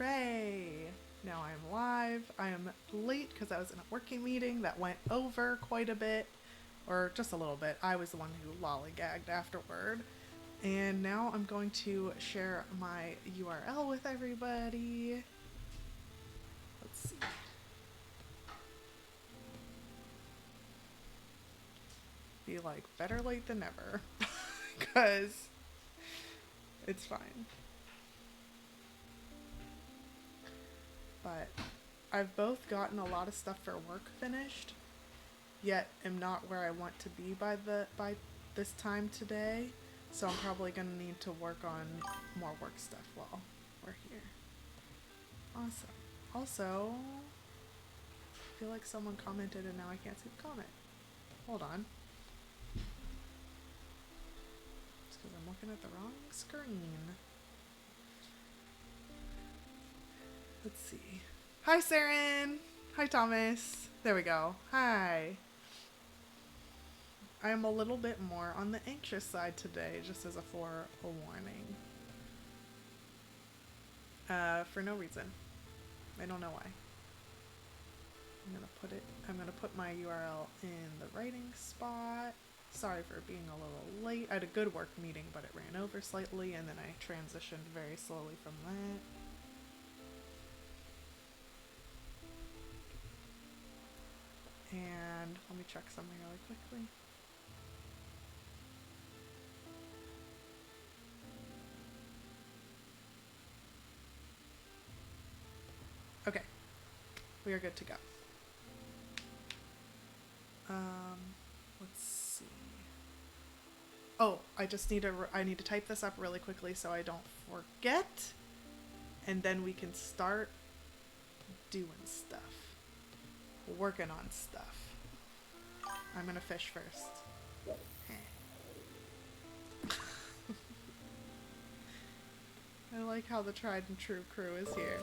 Hooray! Now I'm live. I am late because I was in a working meeting that went over quite a bit, or just a little bit. I was the one who lollygagged afterward. And now I'm going to share my URL with everybody. Let's see. Be like, better late than never. Because it's fine. But I've both gotten a lot of stuff for work finished, yet am not where I want to be by this time today. So I'm probably going to need to work on more work stuff while we're here. Awesome. Also, I feel like someone commented and now I can't see the comment. Hold on. It's because I'm looking at the wrong screen. Let's see. Hi, Saren. Hi, Thomas. There we go. Hi. I am a little bit more on the anxious side today, just as a forewarning. For no reason. I don't know why. I'm gonna put my URL in the writing spot. Sorry for being a little late. I had a good work meeting, but it ran over slightly, and then I transitioned very slowly from that. And let me check something really quickly. Okay, we are good to go. Let's see. Oh, I need to type this up really quickly so I don't forget, and then we can start doing stuff. Working on stuff. I'm gonna fish first. I like how the tried and true crew is here.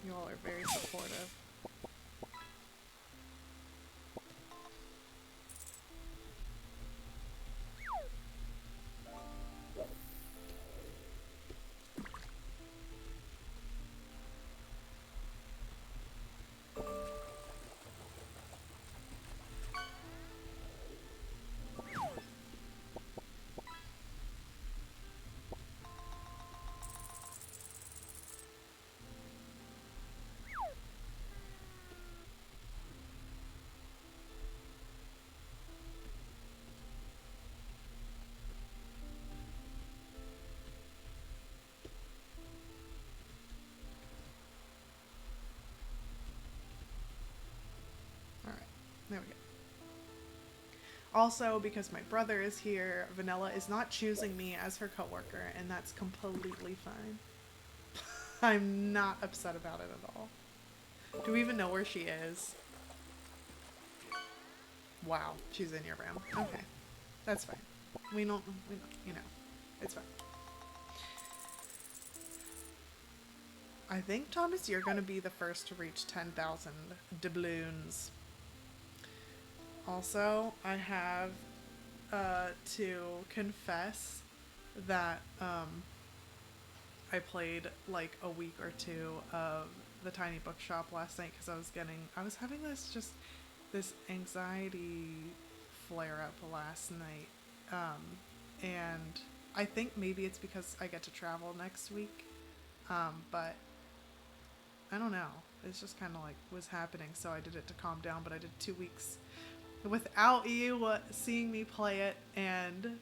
You all are very supportive. There we go. Also, because my brother is here, Vanilla is not choosing me as her coworker, and that's completely fine. I'm not upset about it at all. Do we even know where she is? Wow, she's in your room. Okay, that's fine. We don't, you know, it's fine. I think, Thomas, you're going to be the first to reach 10,000 doubloons. Also, I have to confess that I played like a week or two of the Tiny Bookshop last night because I was having this anxiety flare up last night, and I think maybe it's because I get to travel next week, but I don't know. It's just kind of like was happening, so I did it to calm down, but I did 2 weeks without you seeing me play it, and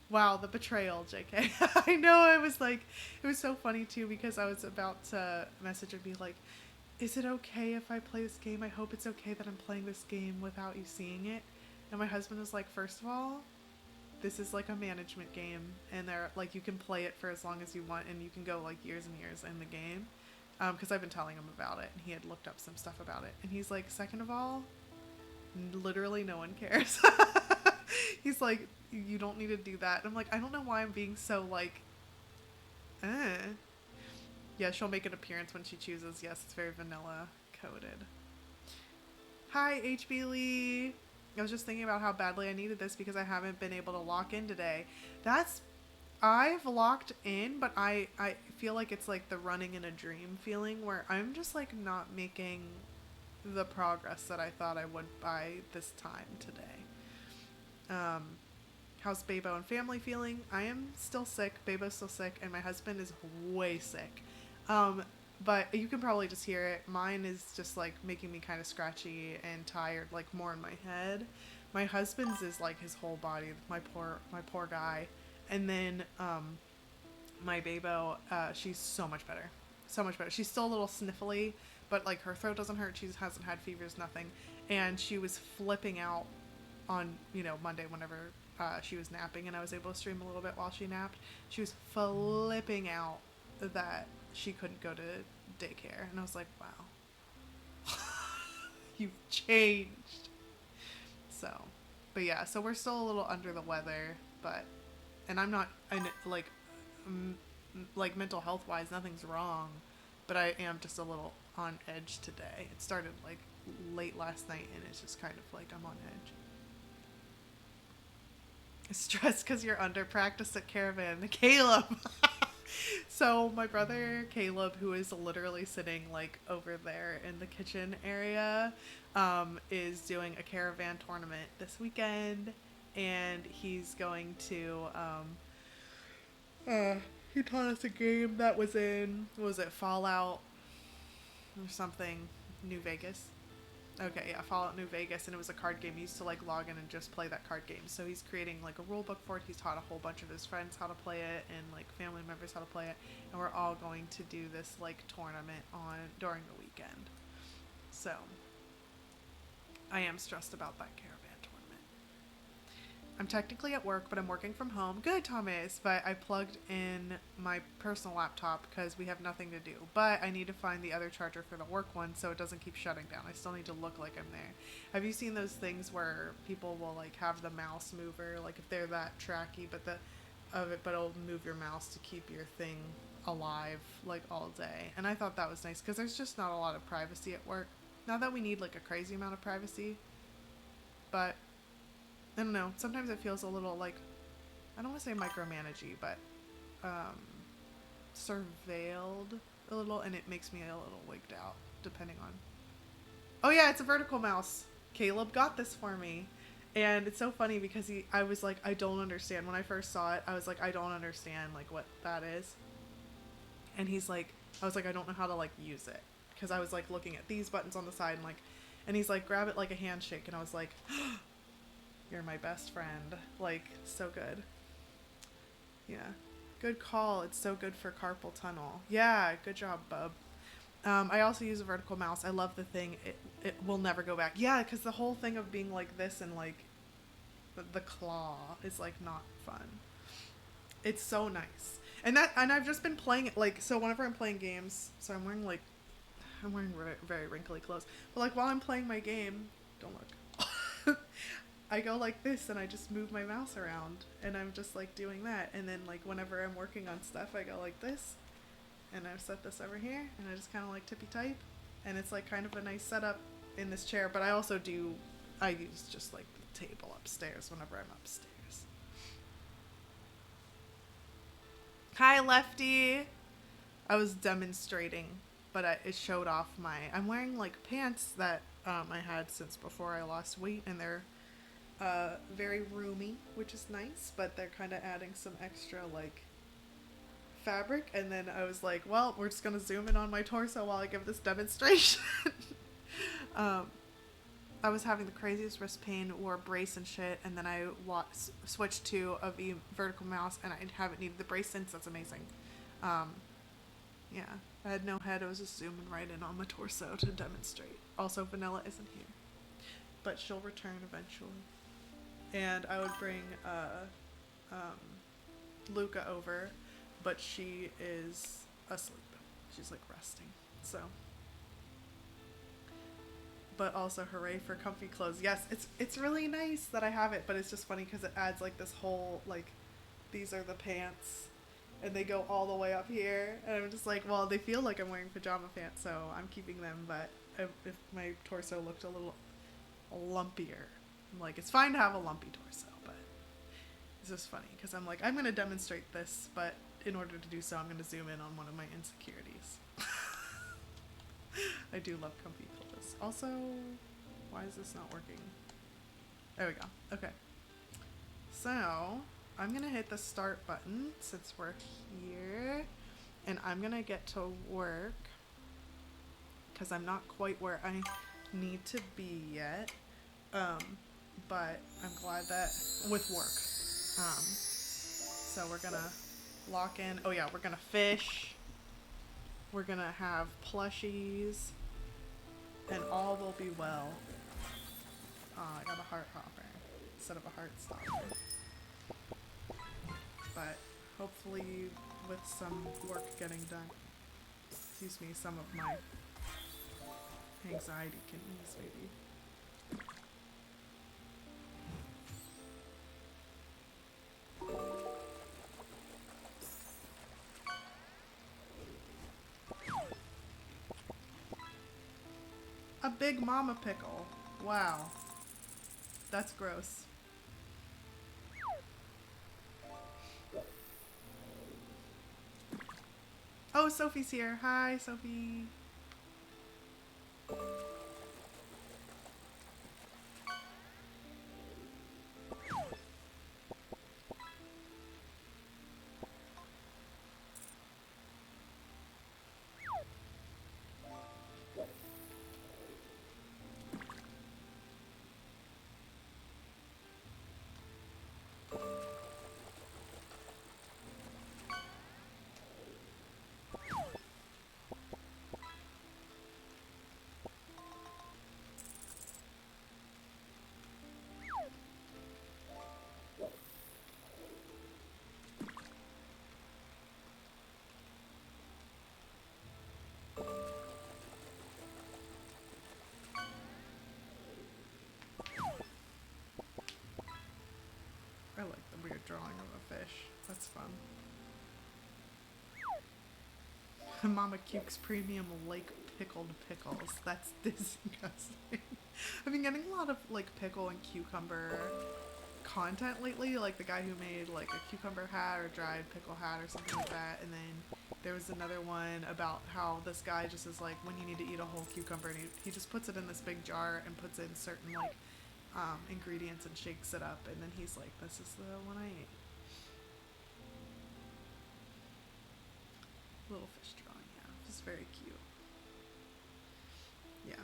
wow, the betrayal, JK. I know, it was so funny too, because I was about to message and be like, is it okay if I play this game? I hope it's okay that I'm playing this game without you seeing it. And my husband was like, first of all, this is like a management game, and they're like, you can play it for as long as you want, and you can go like years and years in the game. Because I've been telling him about it, and he had looked up some stuff about it. And he's like, second of all, literally no one cares. He's like, you don't need to do that. And I'm like, I don't know why I'm being so like, Yeah, she'll make an appearance when she chooses. Yes, it's very vanilla coded. Hi, HB Lee. I was just thinking about how badly I needed this because I haven't been able to lock in today. That's I've locked in, but I feel like it's like the running in a dream feeling where I'm just like not making the progress that I thought I would by this time today. Um, how's Babo and family feeling? I am still sick. Babo's still sick, and my husband is way sick. Um, but you can probably just hear it. Mine is just like making me kind of scratchy and tired, like more in my head. My husband's is like his whole body. My poor guy. And then my Babo, she's so much better, so much better. She's still a little sniffly, but like her throat doesn't hurt. She hasn't had fevers, nothing. And she was flipping out on Monday whenever she was napping, and I was able to stream a little bit while she napped. She was flipping out that she couldn't go to daycare, and I was like, wow, you've changed. So, but yeah, so we're still a little under the weather, but and I'm not like like mental health wise, nothing's wrong, but I am just a little on edge today. It started like late last night, and it's just kind of like I'm on edge. Stressed because you're under practice at Caravan. Caleb. So my brother Caleb, who is literally sitting like over there in the kitchen area, is doing a Caravan tournament this weekend, and he's going to. He taught us a game that was in, what was it, Fallout or something, New Vegas. Okay, yeah, Fallout New Vegas, and it was a card game. He used to like log in and just play that card game. So he's creating like a rule book for it. He's taught a whole bunch of his friends how to play it and like family members how to play it. And we're all going to do this like tournament on during the weekend. So I am stressed about that caravan tournament. I'm technically at work, but I'm working from home. Good, Thomas. But I plugged in my personal laptop because we have nothing to do. But I need to find the other charger for the work one so it doesn't keep shutting down. I still need to look like I'm there. Have you seen those things where people will like have the mouse mover, like if they're that tracky, but it'll move your mouse to keep your thing alive like all day. And I thought that was nice because there's just not a lot of privacy at work. Not that we need like a crazy amount of privacy, but I don't know. Sometimes it feels a little like, I don't want to say micromanagey, but surveilled a little, and it makes me a little wigged out, depending on. Oh yeah, it's a vertical mouse. Caleb got this for me, and it's so funny because I was like, I don't understand. When I first saw it, I was like, I don't understand like what that is, and I was like, I don't know how to like use it because I was like looking at these buttons on the side and he's like, grab it like a handshake, and I was like. You're my best friend. Like, so good. Yeah. Good call. It's so good for carpal tunnel. Yeah, good job, bub. I also use a vertical mouse. I love the thing. It will never go back. Yeah, because the whole thing of being like this and like the claw is like not fun. It's so nice. And I've just been playing it like, so whenever I'm playing games, so I'm wearing very, very wrinkly clothes. But like while I'm playing my game, don't look. I go like this and I just move my mouse around and I'm just like doing that. And then like whenever I'm working on stuff, I go like this and I set this over here and I just kind of like tippy type, and it's like kind of a nice setup in this chair. But I use just like the table upstairs whenever I'm upstairs. Hi, Lefty. I was demonstrating, but it showed off I'm wearing like pants that I had since before I lost weight, and they're very roomy, which is nice, but they're kind of adding some extra like fabric. And then I was like, well, we're just gonna zoom in on my torso while I give this demonstration. I was having the craziest wrist pain, wore a brace and shit, and then I switched to a vertical mouse, and I haven't needed the brace since. That's amazing. Yeah, I had no head. I was just zooming right in on my torso to demonstrate. Also, Vanilla isn't here, but she'll return eventually. And I would bring Luca over, but she is asleep. She's like resting. So, but also hooray for comfy clothes. Yes, it's really nice that I have it, but it's just funny because it adds like this whole like, these are the pants, and they go all the way up here, and I'm just like, well, they feel like I'm wearing pajama pants, so I'm keeping them. But if my torso looked a little lumpier, I'm like, it's fine to have a lumpy torso, but This is funny because I'm like, I'm going to demonstrate this, but in order to do so, I'm going to zoom in on one of my insecurities. I do love comfy pillows. Also, why is this not working? There we go. Okay. So, I'm going to hit the start button since we're here. And I'm going to get to work because I'm not quite where I need to be yet. But I'm glad that with work. So we're going to lock in. Oh yeah, we're going to fish. We're going to have plushies. And all will be well. I got a heart hopper instead of a heart stopper. But hopefully with some work getting done, excuse me, some of my anxiety can ease maybe. A big mama pickle. Wow. That's gross. Oh, Sophie's here. Hi, Sophie. I like the weird drawing of a fish. That's fun. Mama Cuke's premium lake pickled pickles. That's disgusting. I've been getting a lot of like pickle and cucumber content lately, like the guy who made like a cucumber hat or dried pickle hat or something like that. And then there was another one about how this guy just is like, when you need to eat a whole cucumber, and he just puts it in this big jar and puts in certain like ingredients and shakes it up, and then he's like, this is the one I ate. Little fish drawing, yeah. It's very cute. Yeah.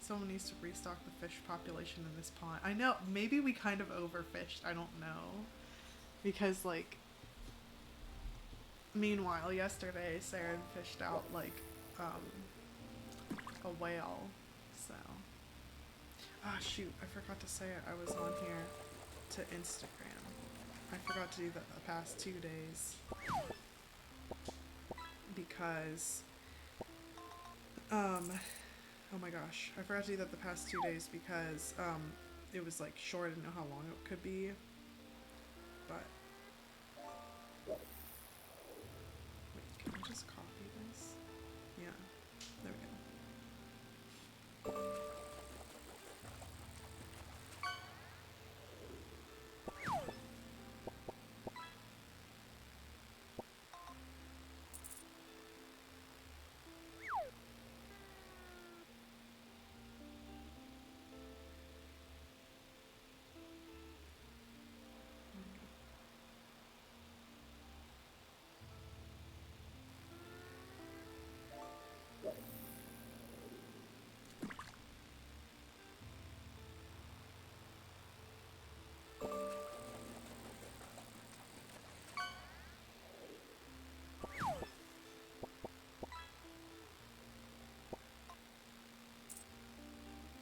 Someone needs to restock the fish population in this pond. I know, maybe we kind of overfished, I don't know. Because like, meanwhile, yesterday, Sarah fished out like a whale, so. Ah, shoot, I forgot to say it. I was on here to Instagram. I forgot to do that the past 2 days. Because, oh my gosh, I forgot to do that the past 2 days because, it was like short. I didn't know how long it could be. But, wait, can I just copy this? Yeah, there we go.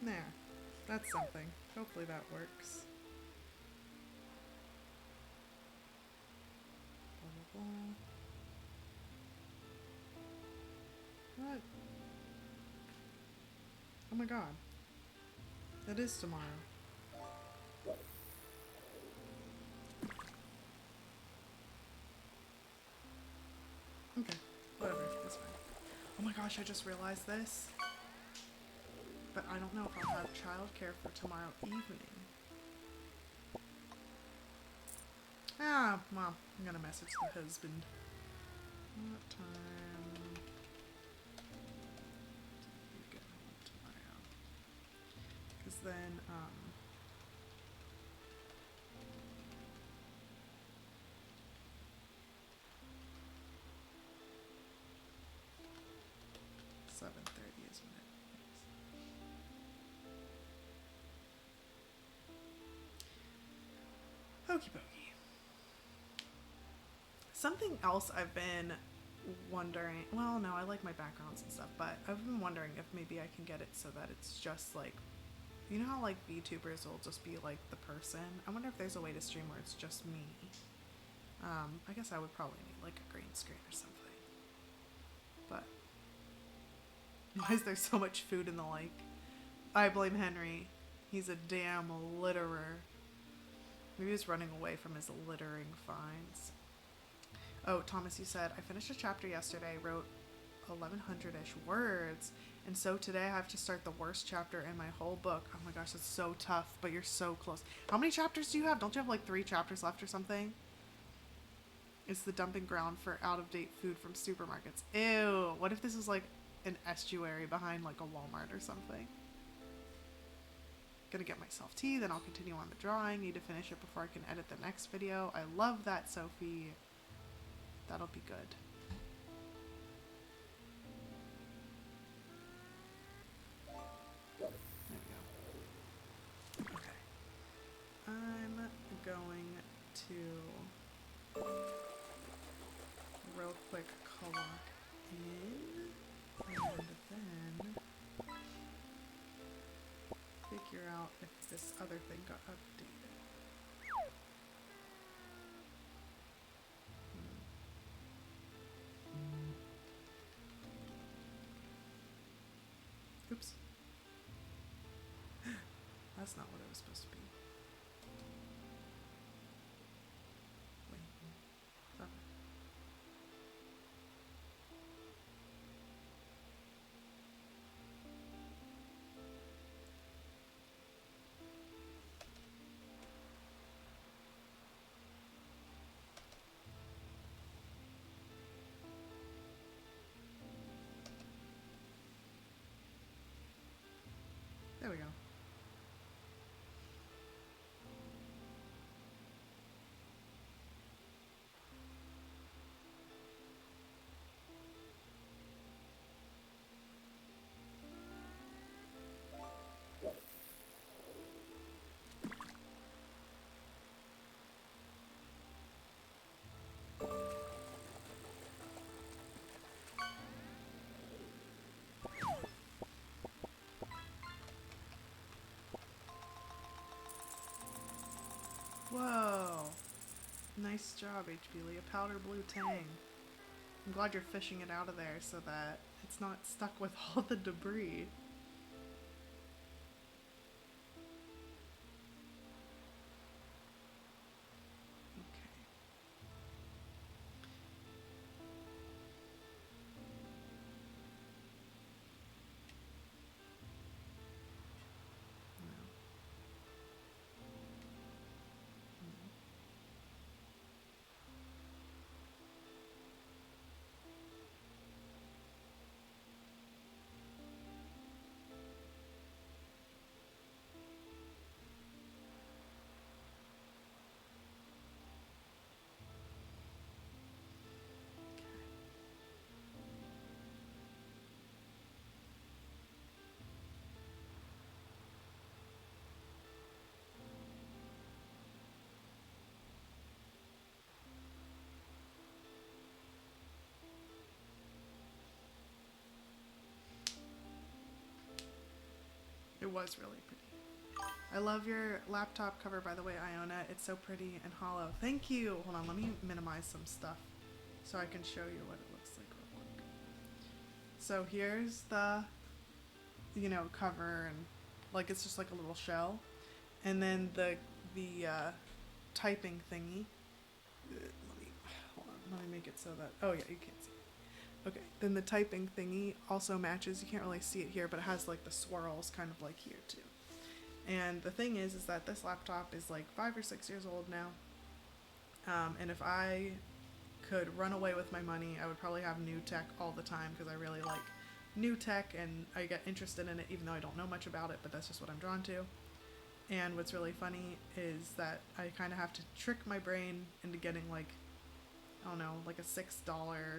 There. That's something. Hopefully that works. Blah, blah, blah. What? Oh my god. That is tomorrow. Okay. Whatever. It's fine. Oh my gosh, I just realized this. But I don't know if I'll have childcare for tomorrow evening. Ah, well, I'm gonna message the husband. What time do you get home tomorrow? Because then, 7:30 is when it is. Hokey pokey. Something else I've been wondering, well, no, I like my backgrounds and stuff, but I've been wondering if maybe I can get it so that it's just like, you know how like VTubers will just be like the person? I wonder if there's a way to stream where it's just me. I guess I would probably need like a green screen or something. But why is there so much food in the lake? I blame Henry. He's a damn litterer. Maybe he's running away from his littering fines. Oh, Thomas, you said, I finished a chapter yesterday, wrote 1,100-ish words, and so today I have to start the worst chapter in my whole book. Oh my gosh, it's so tough, but you're so close. How many chapters do you have? Don't you have like 3 chapters left or something? It's the dumping ground for out-of-date food from supermarkets. Ew, what if this is like an estuary behind like a Walmart or something? Gonna get myself tea, then I'll continue on the drawing. Need to finish it before I can edit the next video. I love that, Sophie. That'll be good. There we go. Okay. I'm going to real quick clock in and then figure out if this other thing got updated. Oops. That's not what it was supposed to be. Wait. Stop. There we go. Whoa. Nice job, HB Lee. A powder blue tang. I'm glad you're fishing it out of there so that it's not stuck with all the debris. Okay. No. It was really pretty. I love your laptop cover, by the way, Iona. It's so pretty and hollow. Thank you. Hold on, let me minimize some stuff so I can show you what it looks like real quick. So here's the, you know, cover, and like it's just like a little shell. And then the typing thingy. Hold on, let me make it so that, oh yeah, you can't see. Okay, then the typing thingy also matches. You can't really see it here, but it has like the swirls kind of like here too. And the thing is that this laptop is like 5 or 6 years old now. And if I could run away with my money, I would probably have new tech all the time because I really like new tech and I get interested in it even though I don't know much about it, but that's just what I'm drawn to. And what's really funny is that I kind of have to trick my brain into getting like, I don't know, like a $6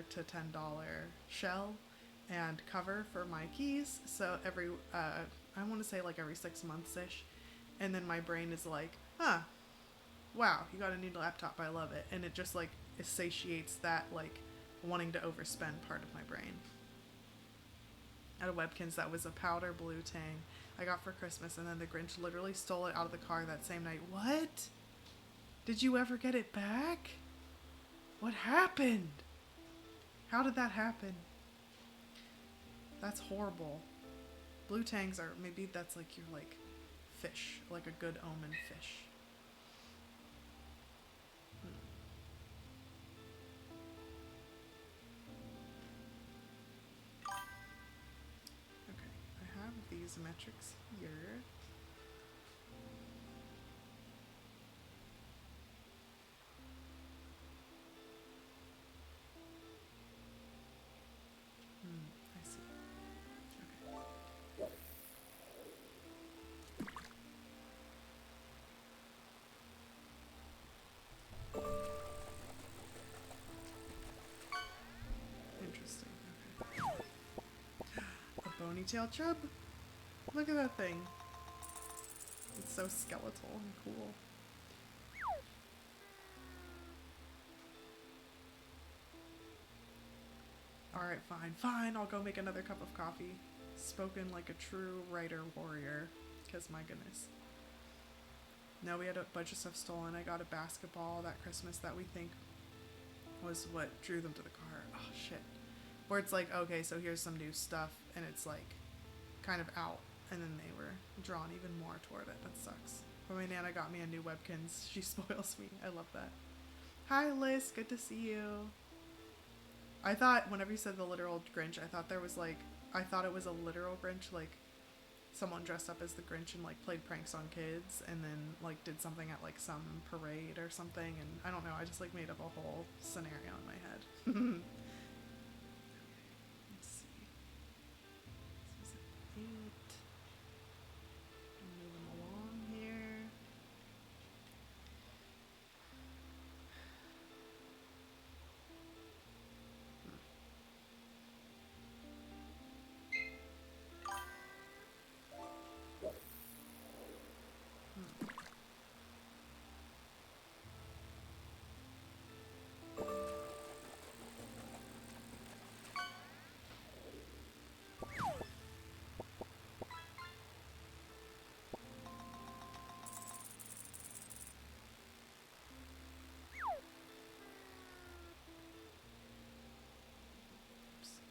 to $10 shell and cover for my keys. So I want to say like every 6 months ish. And then my brain is like, huh, wow, you got a new laptop, I love it. And it just like satiates that like wanting to overspend part of my brain. At a Webkins that was a powder blue Tang I got for Christmas, and then the Grinch literally stole it out of the car that same night. What? Did you ever get it back? What happened? How did that happen? That's horrible. Blue Tangs are, maybe that's like your like fish, like a good omen fish. Okay, I have these metrics here. I see. Okay. Interesting. Okay. A bony-tailed chub? Look at that thing. It's so skeletal and cool. Alright, fine. I'll go make another cup of coffee. Spoken like a true writer warrior. Because my goodness. No, we had a bunch of stuff stolen. I got a basketball that Christmas that we think was what drew them to the car. Oh, shit. Where it's like, okay, so here's some new stuff, and it's like kind of out. And then they were drawn even more toward it. That sucks. But my Nana got me a new Webkins. She spoils me. I love that. Hi, Liz. Good to see you. I thought, whenever you said the literal Grinch, I thought it was a literal Grinch, like someone dressed up as the Grinch and like played pranks on kids and then like did something at like some parade or something, and I don't know, I just like made up a whole scenario in my head. Let's see. This is an 8. I'm moving along here.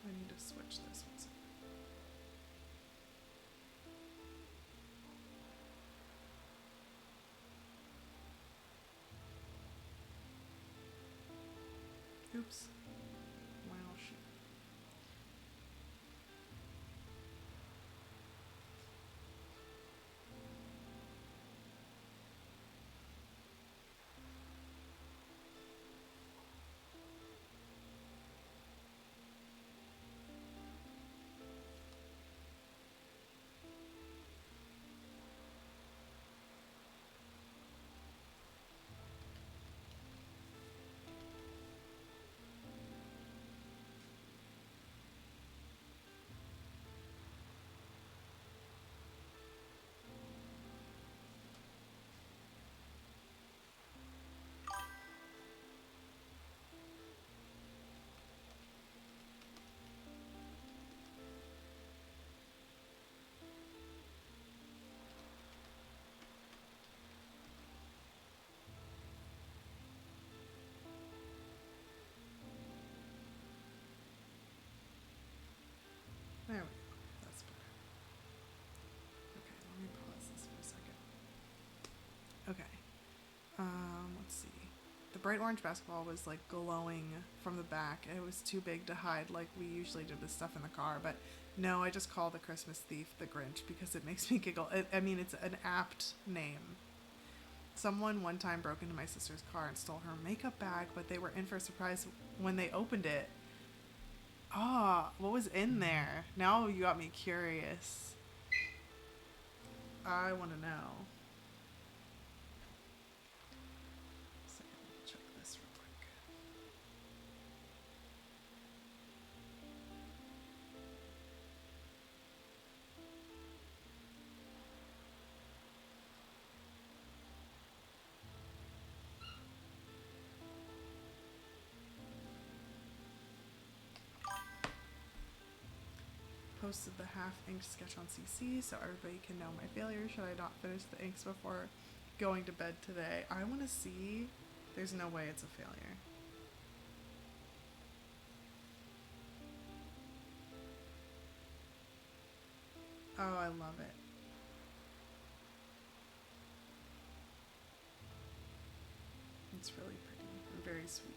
I need to switch this one second. Oops. Wow, shit. There we go. That's better. Okay, let me pause this for a second. Okay. Let's see. The bright orange basketball was like glowing from the back. It was too big to hide like we usually did this stuff in the car, but no, I just call the Christmas thief the Grinch because it makes me giggle. I mean, it's an apt name. Someone one time broke into my sister's car and stole her makeup bag, but they were in for a surprise when they opened it. Ah, what was in there? Now you got me curious. I want to know. So let me check this real quick. Posted the half-inked sketch on CC so everybody can know my failure should I not finish the inks before going to bed today. I want to see. There's no way it's a failure. Oh, I love it. It's really pretty and very sweet.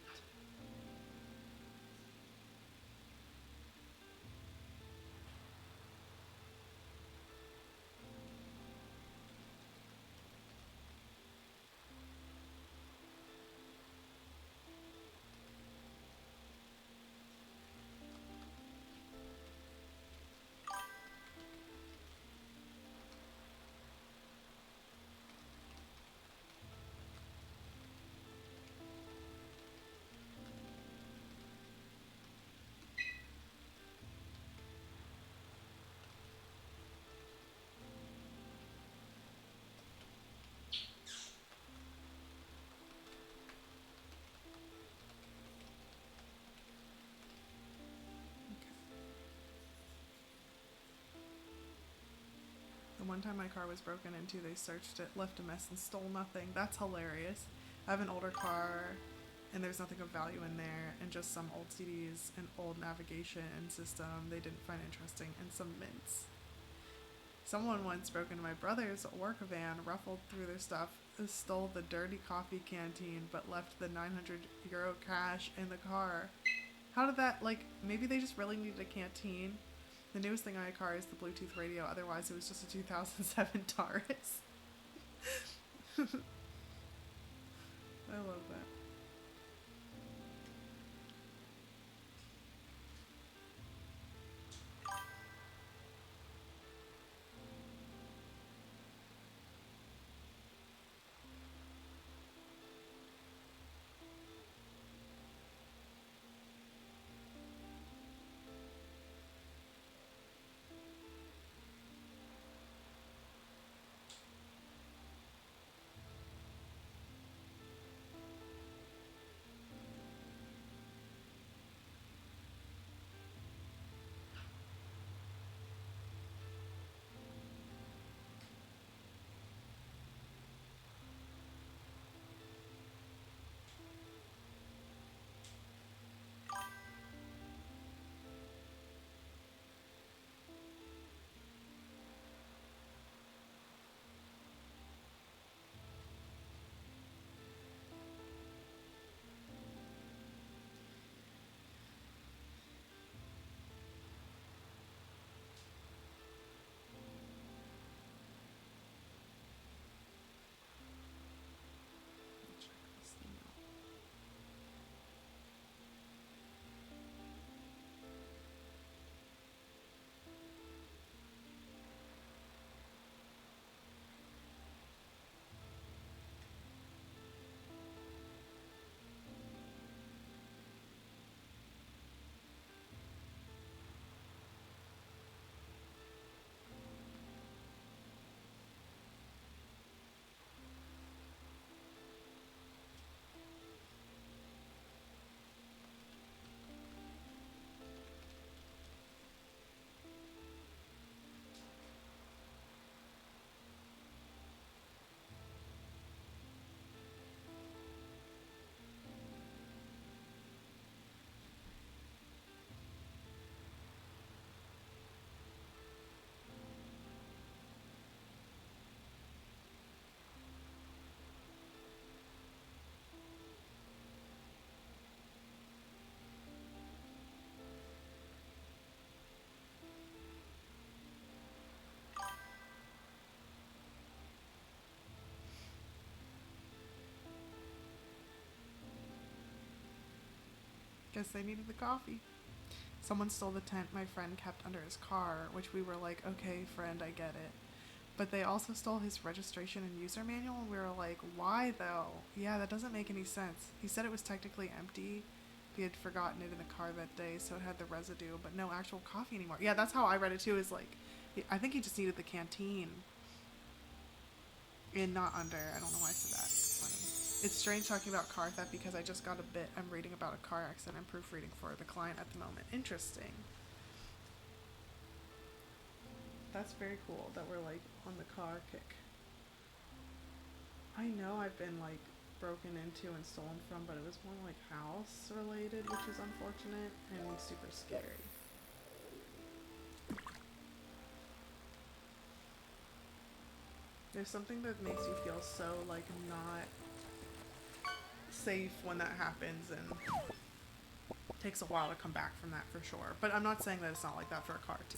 The one time my car was broken into, they searched it, left a mess, and stole nothing. That's hilarious. I have an older car, and there's nothing of value in there, and just some old CDs, an old navigation system they didn't find interesting, and some mints. Someone once broke into my brother's work van, ruffled through their stuff, stole the dirty coffee canteen, but left the €900 cash in the car. How did that, like, maybe they just really needed a canteen? The newest thing on my car is the Bluetooth radio, otherwise it was just a 2007 Taurus. I love that. Guess they needed the coffee. Someone stole the tent my friend kept under his car, which we were like, okay, friend, I get it. But they also stole his registration and user manual, and we were like, why though? Yeah, that doesn't make any sense. He said it was technically empty. He had forgotten it in the car that day, so it had the residue, but no actual coffee anymore. Yeah, that's how I read it too, is like, I think he just needed the canteen. And not under. I don't know why I said that. It's funny. It's strange talking about car theft because I just got a bit. I'm reading about a car accident. I'm proofreading for the client at the moment. Interesting. That's very cool that we're like on the car kick. I know I've been like broken into and stolen from, but it was more like house related, which is unfortunate and super scary. There's something that makes you feel so like not safe when that happens, and it takes a while to come back from that for sure. But I'm not saying that it's not like that for a car too,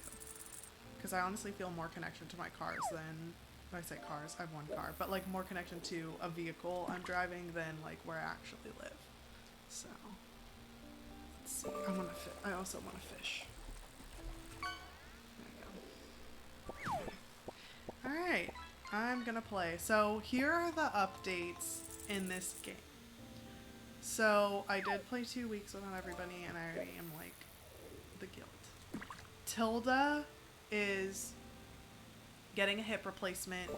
because I honestly feel more connection to my cars than, when I say cars, I have one car, but like more connection to a vehicle I'm driving than like where I actually live. So let's see. I also want to fish. There we go. All right. I'm gonna play. So here are the updates in this game. So I did play 2 weeks without everybody, and I already am like the guilt. Tilda is getting a hip replacement.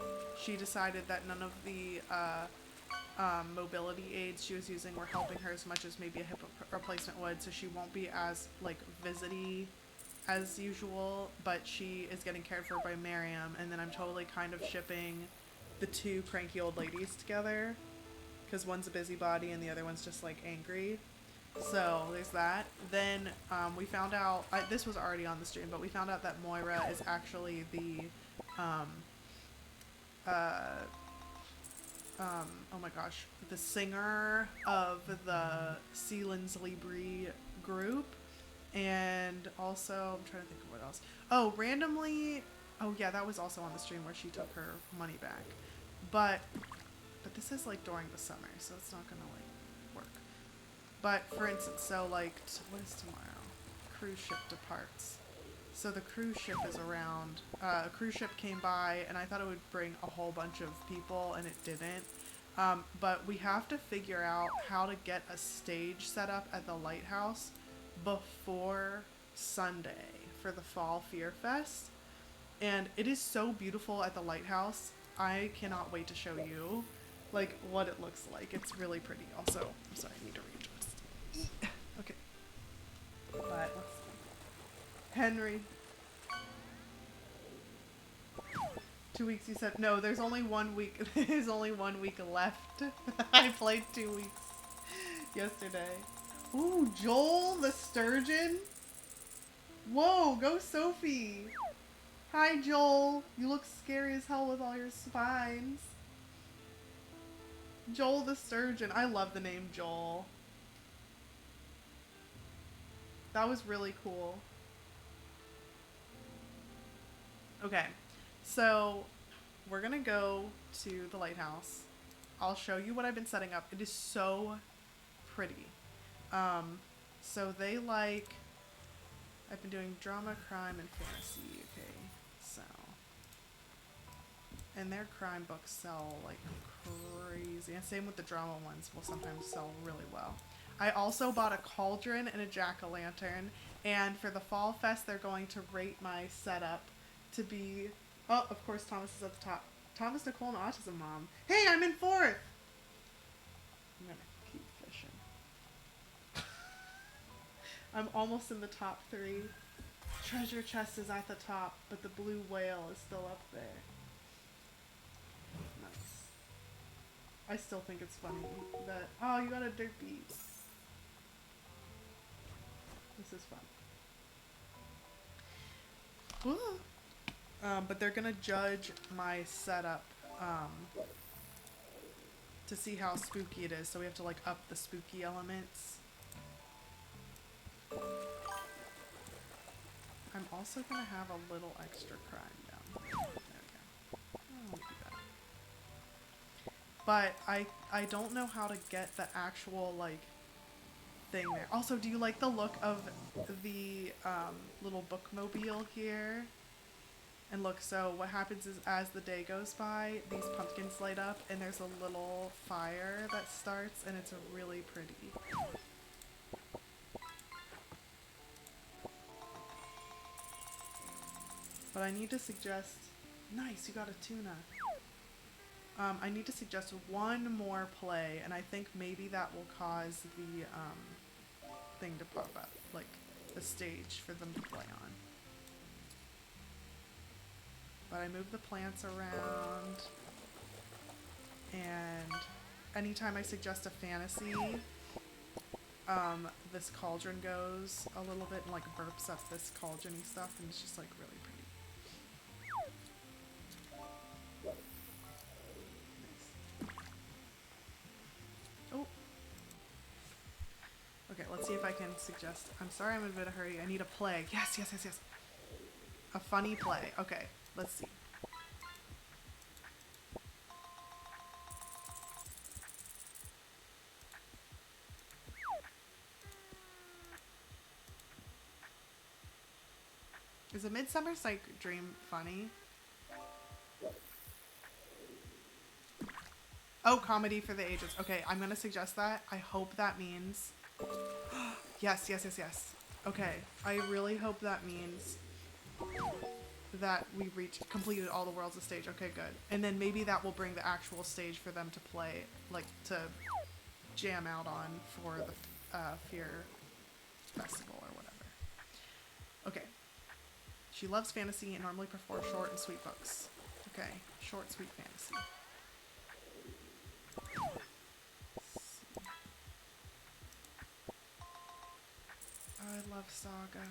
She decided that none of the mobility aids she was using were helping her as much as maybe a hip replacement would, so she won't be as like visity as usual, but she is getting cared for by Miriam, and then I'm totally kind of shipping the two cranky old ladies together, because one's a busybody and the other one's just like angry. So there's that. Then we found out, this was already on the stream, but we found out that Moira is actually the oh my gosh, the singer of the Sealands Libri group. And also, I'm trying to think of what else. Oh, randomly, oh yeah, that was also on the stream where she took her money back. But this is like during the summer, so it's not gonna like work. But for instance, so like, what is tomorrow? Cruise ship departs. So the cruise ship is around. A cruise ship came by, and I thought it would bring a whole bunch of people, and it didn't. But we have to figure out how to get a stage set up at the lighthouse before Sunday for the Fall Fear Fest. And it is so beautiful at the lighthouse. I cannot wait to show you like what it looks like. It's really pretty. Also, I'm sorry, I need to readjust. Okay. But let's see. Henry. 2 weeks, you said? No, there's only 1 week. There's only 1 week left. I played 2 weeks yesterday. Ooh, Joel the Sturgeon. Whoa, go Sophie. Hi, Joel. You look scary as hell with all your spines. Joel the Sturgeon. I love the name Joel. That was really cool. Okay, so we're gonna go to the lighthouse. I'll show you what I've been setting up. It is so pretty. So they like, I've been doing drama, crime, and fantasy. Okay, so, and their crime books sell like crazy, and same with the drama ones will sometimes sell really well. I also bought a cauldron and a jack-o'-lantern, and for the Fall Fest they're going to rate my setup to be, oh, of course Thomas is at the top. Thomas, Nicole, and Autism Mom. Hey, I'm in 4th! I'm gonna keep fishing. I'm almost in the top 3. Treasure chest is at the top, but the blue whale is still up there. Nice. I still think it's funny that, oh, you got a dirt beat. This is fun. Woo. But they're gonna judge my setup to see how spooky it is, so we have to like up the spooky elements. I'm also gonna have a little extra crime down here. There we go. I won't do that. But I don't know how to get the actual like thing there. Also, do you like the look of the little bookmobile here? And look, so what happens is as the day goes by, these pumpkins light up and there's a little fire that starts and it's really pretty. But I need to suggest... Nice, you got a tuna. I need to suggest one more play, and I think maybe that will cause the thing to pop up, like the stage for them to play on. But I move the plants around, and anytime I suggest a fantasy, this cauldron goes a little bit and like burps up this cauldron-y stuff, and it's just like really pretty. Oh. Okay, let's see if I can suggest. I'm sorry, I'm in a bit of a hurry. I need a play. Yes, yes, yes, yes. A funny play. Okay, let's see. Is A Midsummer Night's Dream funny? Oh, comedy for the ages. Okay, I'm gonna suggest that. I hope that means... Yes, yes, yes, yes. Okay, I really hope that means that we completed all the worlds of stage. Okay, good. And then maybe that will bring the actual stage for them to play, like, to jam out on for the Fear Festival or whatever. Okay. She loves fantasy and normally prefers short and sweet books. Okay, short, sweet fantasy. Oh, I love Saga.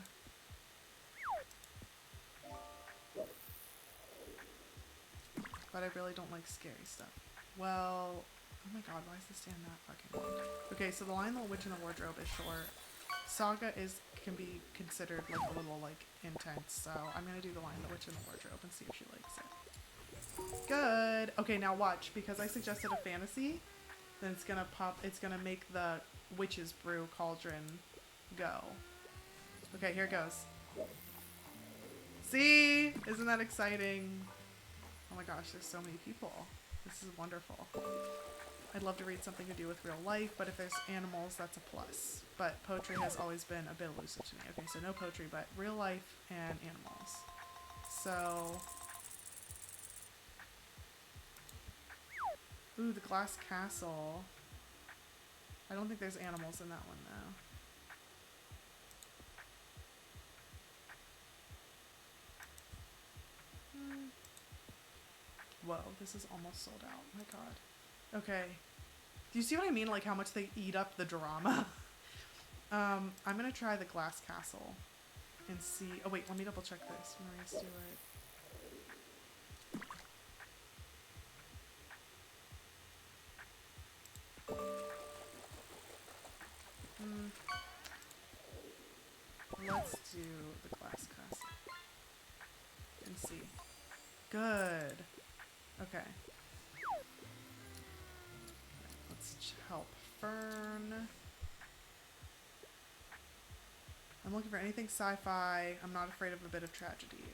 But I really don't like scary stuff. Well, oh my god, why is the stand that fucking long? Okay, so The Lion, the Witch, and the Wardrobe is short. Saga can be considered like a little like intense, so I'm gonna do The Lion, the Witch, and the Wardrobe and see if she likes it. Good. Okay, now watch, because I suggested a fantasy, then it's gonna make the Witch's Brew cauldron go. Okay, here it goes. See? Isn't that exciting? Oh my gosh, there's so many people. This is wonderful. I'd love to read something to do with real life, but if there's animals, that's a plus. But poetry has always been a bit elusive to me. Okay, so no poetry, but real life and animals. So... Ooh, the Glass Castle. I don't think there's animals in that one, though. Whoa, this is almost sold out. My god. Okay. Do you see what I mean? Like how much they eat up the drama? I'm gonna try the Glass Castle and see. Oh wait, let me double check this. Maria Stewart. Let's do the Glass Castle and see. Good. Okay. Let's help Fern. I'm looking for anything sci-fi. I'm not afraid of a bit of tragedy.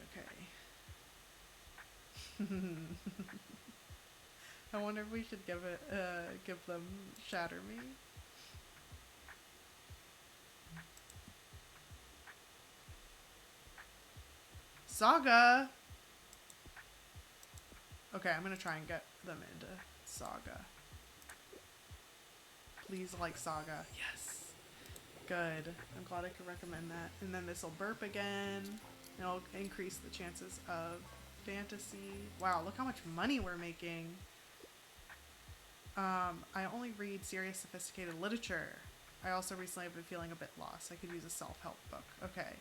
Okay. I wonder if we should give them Shatter Me. Saga! Okay, I'm gonna try and get them into Saga. Please like Saga. Yes! Good. I'm glad I could recommend that. And then this will burp again. It'll increase the chances of fantasy. Wow, look how much money we're making. I only read serious, sophisticated literature. I also recently have been feeling a bit lost. I could use a self-help book. Okay.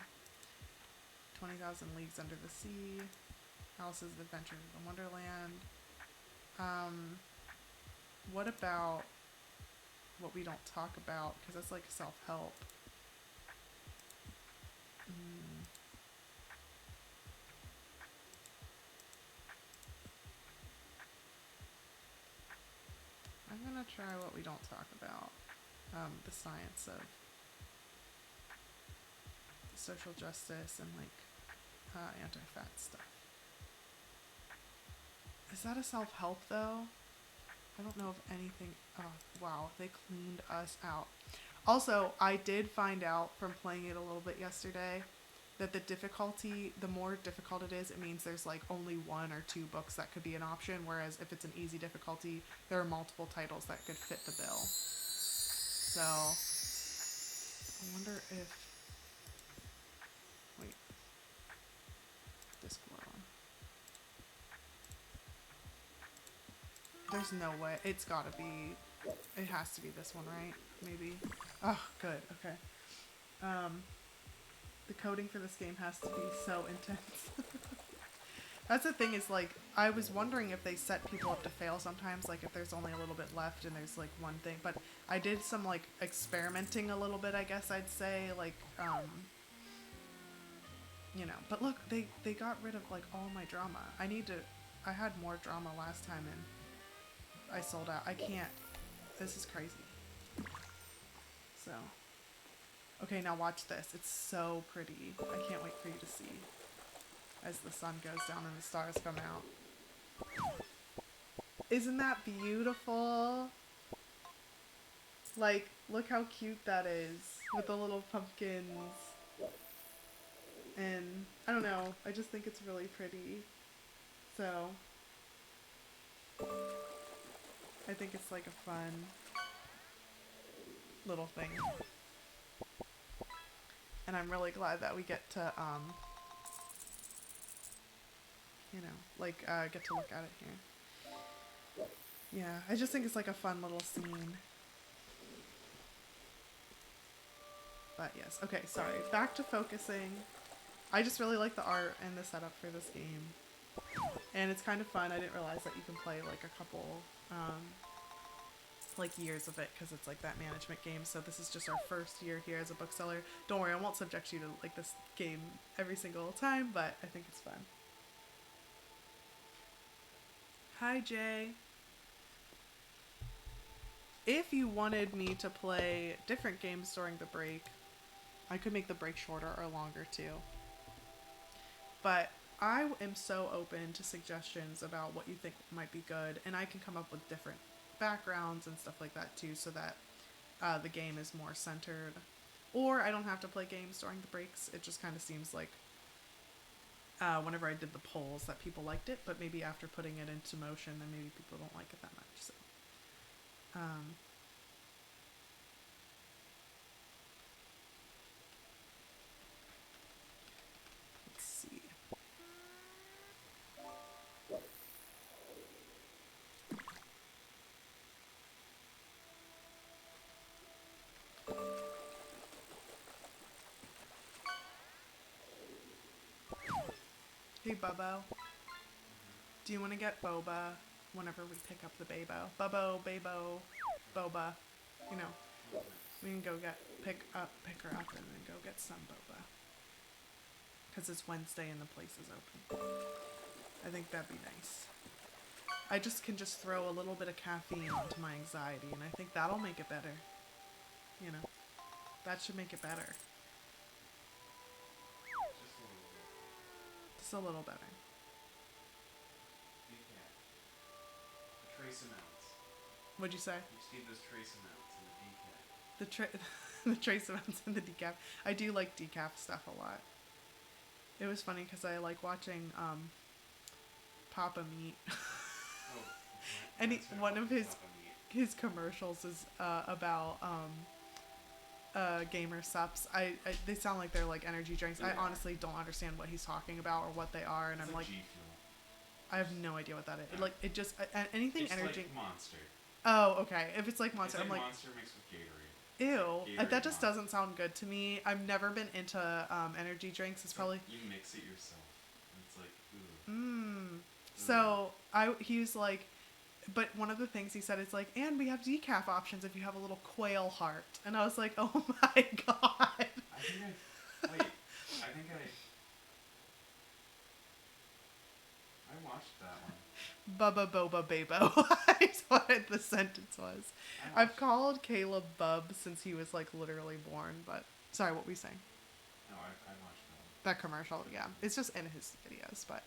20,000 Leagues Under the Sea. Alice's Adventures in Wonderland. What about what we don't talk about? Because that's like self-help. I'm gonna try what we don't talk about. The science of social justice and like anti-fat stuff. Is that a self-help though? I don't know of anything. Oh, wow, they cleaned us out. Also, I did find out from playing it a little bit yesterday that the more difficult it is, it means there's like only 1 or 2 books that could be an option, whereas if it's an easy difficulty, there are multiple titles that could fit the bill. So, I wonder if... Wait. Discord on. There's no way. It's gotta be... It has to be this one, right? Maybe. Oh, good. Okay. The coding for this game has to be so intense. That's the thing is, like, I was wondering if they set people up to fail sometimes, like if there's only a little bit left and there's like one thing, but I did some like experimenting a little bit, I guess I'd say, like, you know, but look, they got rid of like all my drama. I had more drama last time and I sold out. I can't, this is crazy. So, okay, now watch this. It's so pretty. I can't wait for you to see as the sun goes down and the stars come out. Isn't that beautiful? Like, look how cute that is with the little pumpkins. And I don't know, I just think it's really pretty. So, I think it's like a fun little thing. And I'm really glad that we get to, you know, like, get to look at it here. Yeah, I just think it's like a fun little scene. But yes, okay, sorry. Back to focusing. I just really like the art and the setup for this game. And it's kind of fun. I didn't realize that you can play like a couple, like years of it, because it's like that management game. So this is just our first year here as a bookseller. Don't worry, I won't subject you to like this game every single time, but I think it's fun. Hi, Jay. If you wanted me to play different games during the break, I could make the break shorter or longer too. But I am so open to suggestions about what you think might be good, and I can come up with different backgrounds and stuff like that too, so that the game is more centered. Or I don't have to play games during the breaks. It just kind of seems like whenever I did the polls that people liked it, but maybe after putting it into motion, then maybe people don't like it that much. So, let's see. Hey, Bubbo. Do you want to get boba whenever we pick up the babo? Bubbo, babo, boba. You know, we can go pick her up and then go get some boba. Because it's Wednesday and the place is open. I think that'd be nice. I just can throw a little bit of caffeine onto my anxiety, and I think that'll make it better. You know, that should make it better. Just a little better. You can't. The trace amounts. What'd you say? You just need those trace amounts in the decaf. The trace amounts in the decaf. I do like decaf stuff a lot. It was funny because I like watching Papa Meat. Oh, And one of his commercials is about gamer sups. They sound like they're like energy drinks. I honestly don't understand what he's talking about or what they are, and I'm like, I have no idea what that is. Like, it just anything it's energy. Like Monster. Oh, okay. If it's like Monster, It's like I'm like Monster mixed with Gatorade. Ew, Gatorade that just Monster. doesn't sound good to me. I've never been into energy drinks. It's probably you mix it yourself, and it's like, ooh. So he was like, but one of the things he said is like, and we have decaf options if you have a little quail heart. And I was like, oh my god. I watched that one. Bubba Boba Babo is what the sentence was. I've called Caleb Bub since he was like literally born, but sorry, what were you saying? No, I watched That commercial, yeah. It's just in his videos, but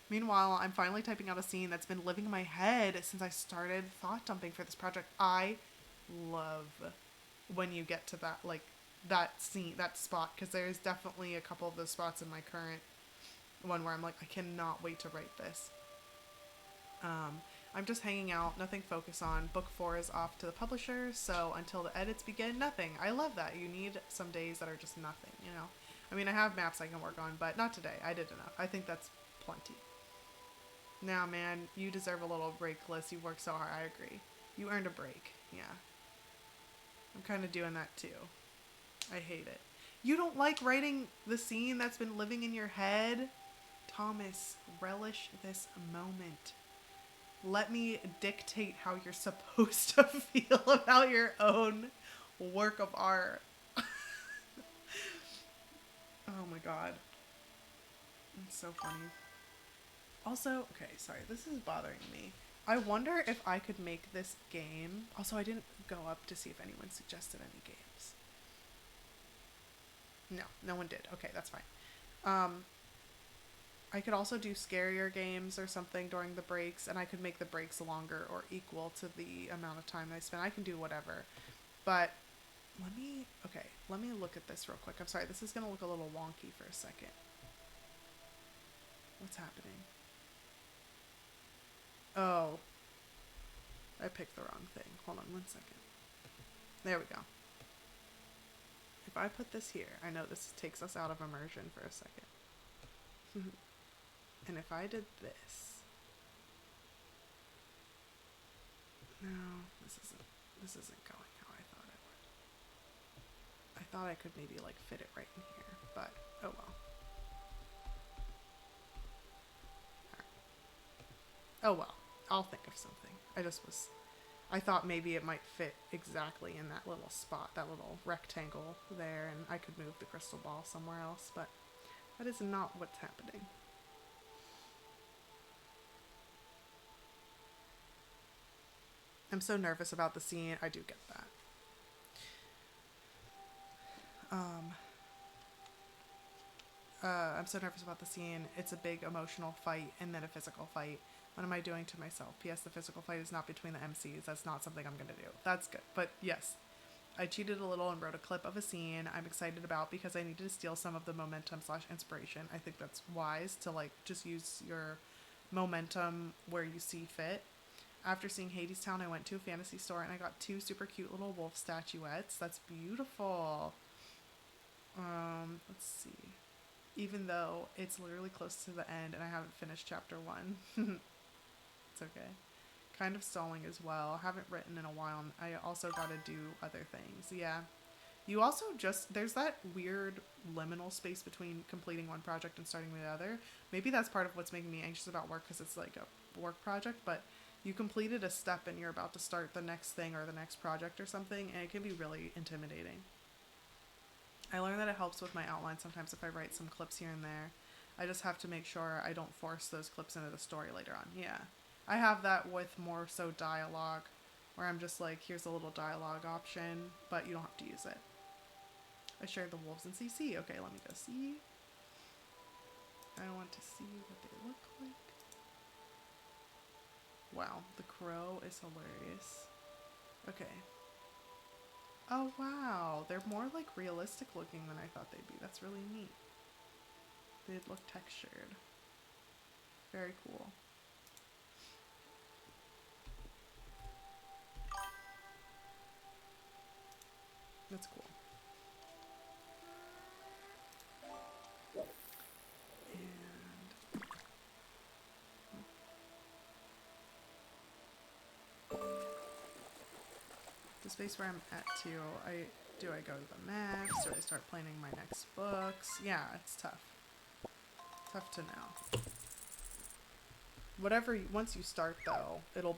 meanwhile, I'm finally typing out a scene that's been living in my head since I started thought dumping for this project. I love when you get to that, like, that scene, that spot, because there's definitely a couple of those spots in my current one where I'm like, I cannot wait to write this. I'm just hanging out, nothing focus on. Book 4 is off to the publisher, so until the edits begin, nothing. I love that. You need some days that are just nothing, you know? I mean, I have maps I can work on, but not today. I did enough. I think that's plenty. Now, man, you deserve a little break, Liz. You worked so hard. I agree. You earned a break. Yeah. I'm kind of doing that too. I hate it. You don't like writing the scene that's been living in your head? Thomas, relish this moment. Let me dictate how you're supposed to feel about your own work of art. Oh my god. It's so funny. Also, okay, sorry, this is bothering me. I wonder if I could make this game. Also, I didn't go up to see if anyone suggested any games. No, no one did. Okay, that's fine. I could also do scarier games or something during the breaks, and I could make the breaks longer or equal to the amount of time I spend. I can do whatever. But let me look at this real quick. I'm sorry, this is going to look a little wonky for a second. What's happening? Oh. I picked the wrong thing. Hold on 1 second. There we go. If I put this here, I know this takes us out of immersion for a second. And if I did this. No, this isn't going how I thought it would. I thought I could maybe like fit it right in here, but oh well. Oh well, I'll think of something. I thought maybe it might fit exactly in that little spot, that little rectangle there, and I could move the crystal ball somewhere else, but that is not what's happening. I'm so nervous about the scene. I do get that. I'm so nervous about the scene. It's a big emotional fight and then a physical fight. What am I doing to myself? P.S. The physical fight is not between the MCs. That's not something I'm going to do. That's good. But yes, I cheated a little and wrote a clip of a scene I'm excited about because I needed to steal some of the momentum/inspiration. I think that's wise to like just use your momentum where you see fit. After seeing Hadestown, I went to a fantasy store and I got 2 super cute little wolf statuettes. That's beautiful. Let's see. Even though it's literally close to the end and I haven't finished chapter 1. It's okay. Kind of stalling as well. Haven't written in a while. I also gotta do other things. Yeah. You also there's that weird liminal space between completing one project and starting the other. Maybe that's part of what's making me anxious about work because it's like a work project, but you completed a step and you're about to start the next thing or the next project or something, and it can be really intimidating. I learned that it helps with my outline sometimes if I write some clips here and there. I just have to make sure I don't force those clips into the story later on. Yeah. I have that with more so dialogue, where I'm just like, here's a little dialogue option, but you don't have to use it. I shared the wolves in CC. Okay, let me go see. I want to see what they look like. Wow, the crow is hilarious. Okay. Oh wow, they're more like realistic looking than I thought they'd be. That's really neat. They look textured. Very cool. That's cool. And the space where I'm at too, do I go to the max? Do I start planning my next books? Yeah, it's tough. Tough to know. Once you start though, it'll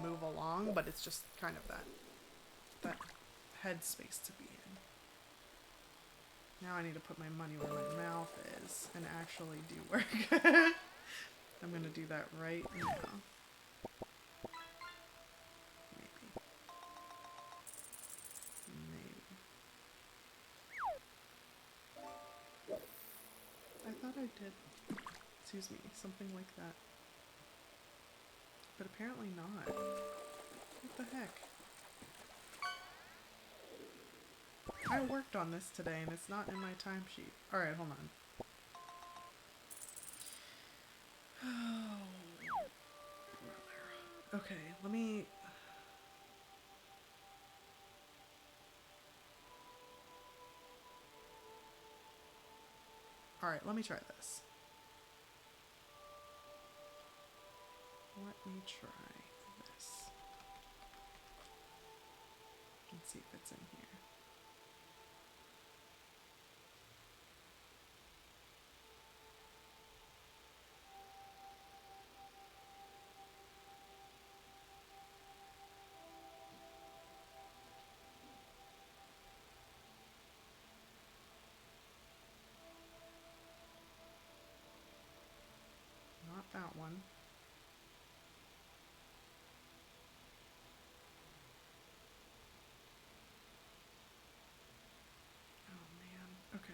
move along, but it's just kind of that headspace to be in. Now I need to put my money where my mouth is and actually do work. I'm gonna do that right now. Maybe. disappointed. Excuse me, something like that. But apparently not. What the heck? I worked on this today and it's not in my timesheet. Alright, hold on. Oh, brother. Okay, let me... Alright, let me try this. Let me try this. Let's see if it's in here. Not that one. Oh man, okay.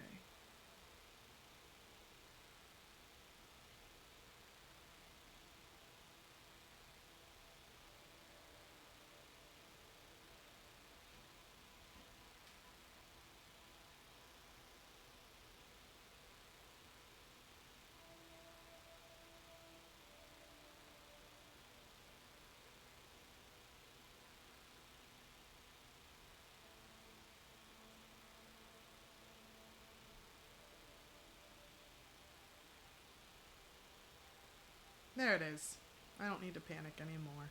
There it is. I don't need to panic anymore.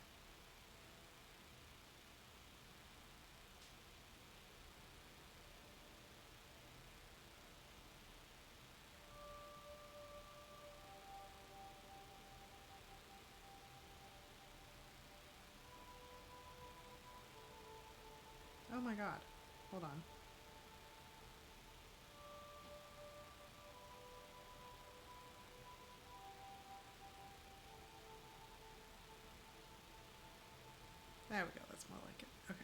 Oh my god. Hold on. There we go, that's more like it. Okay.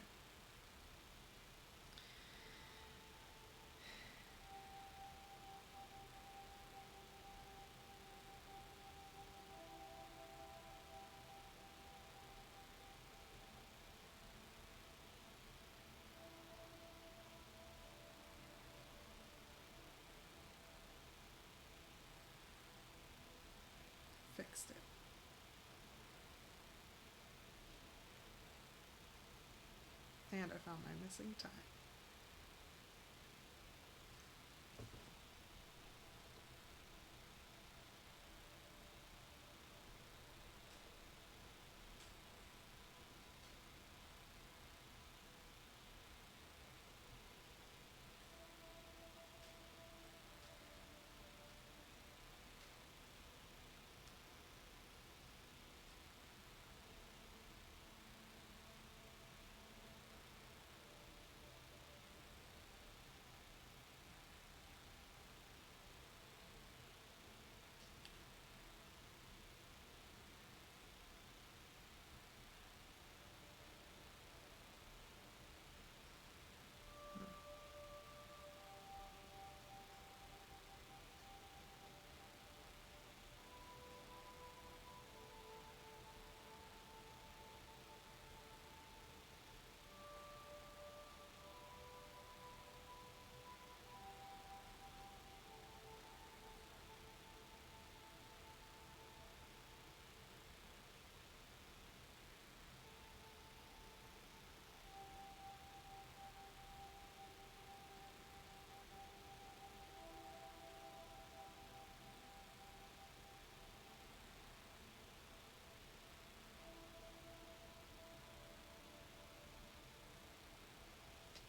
Fixed it. And I found my missing time.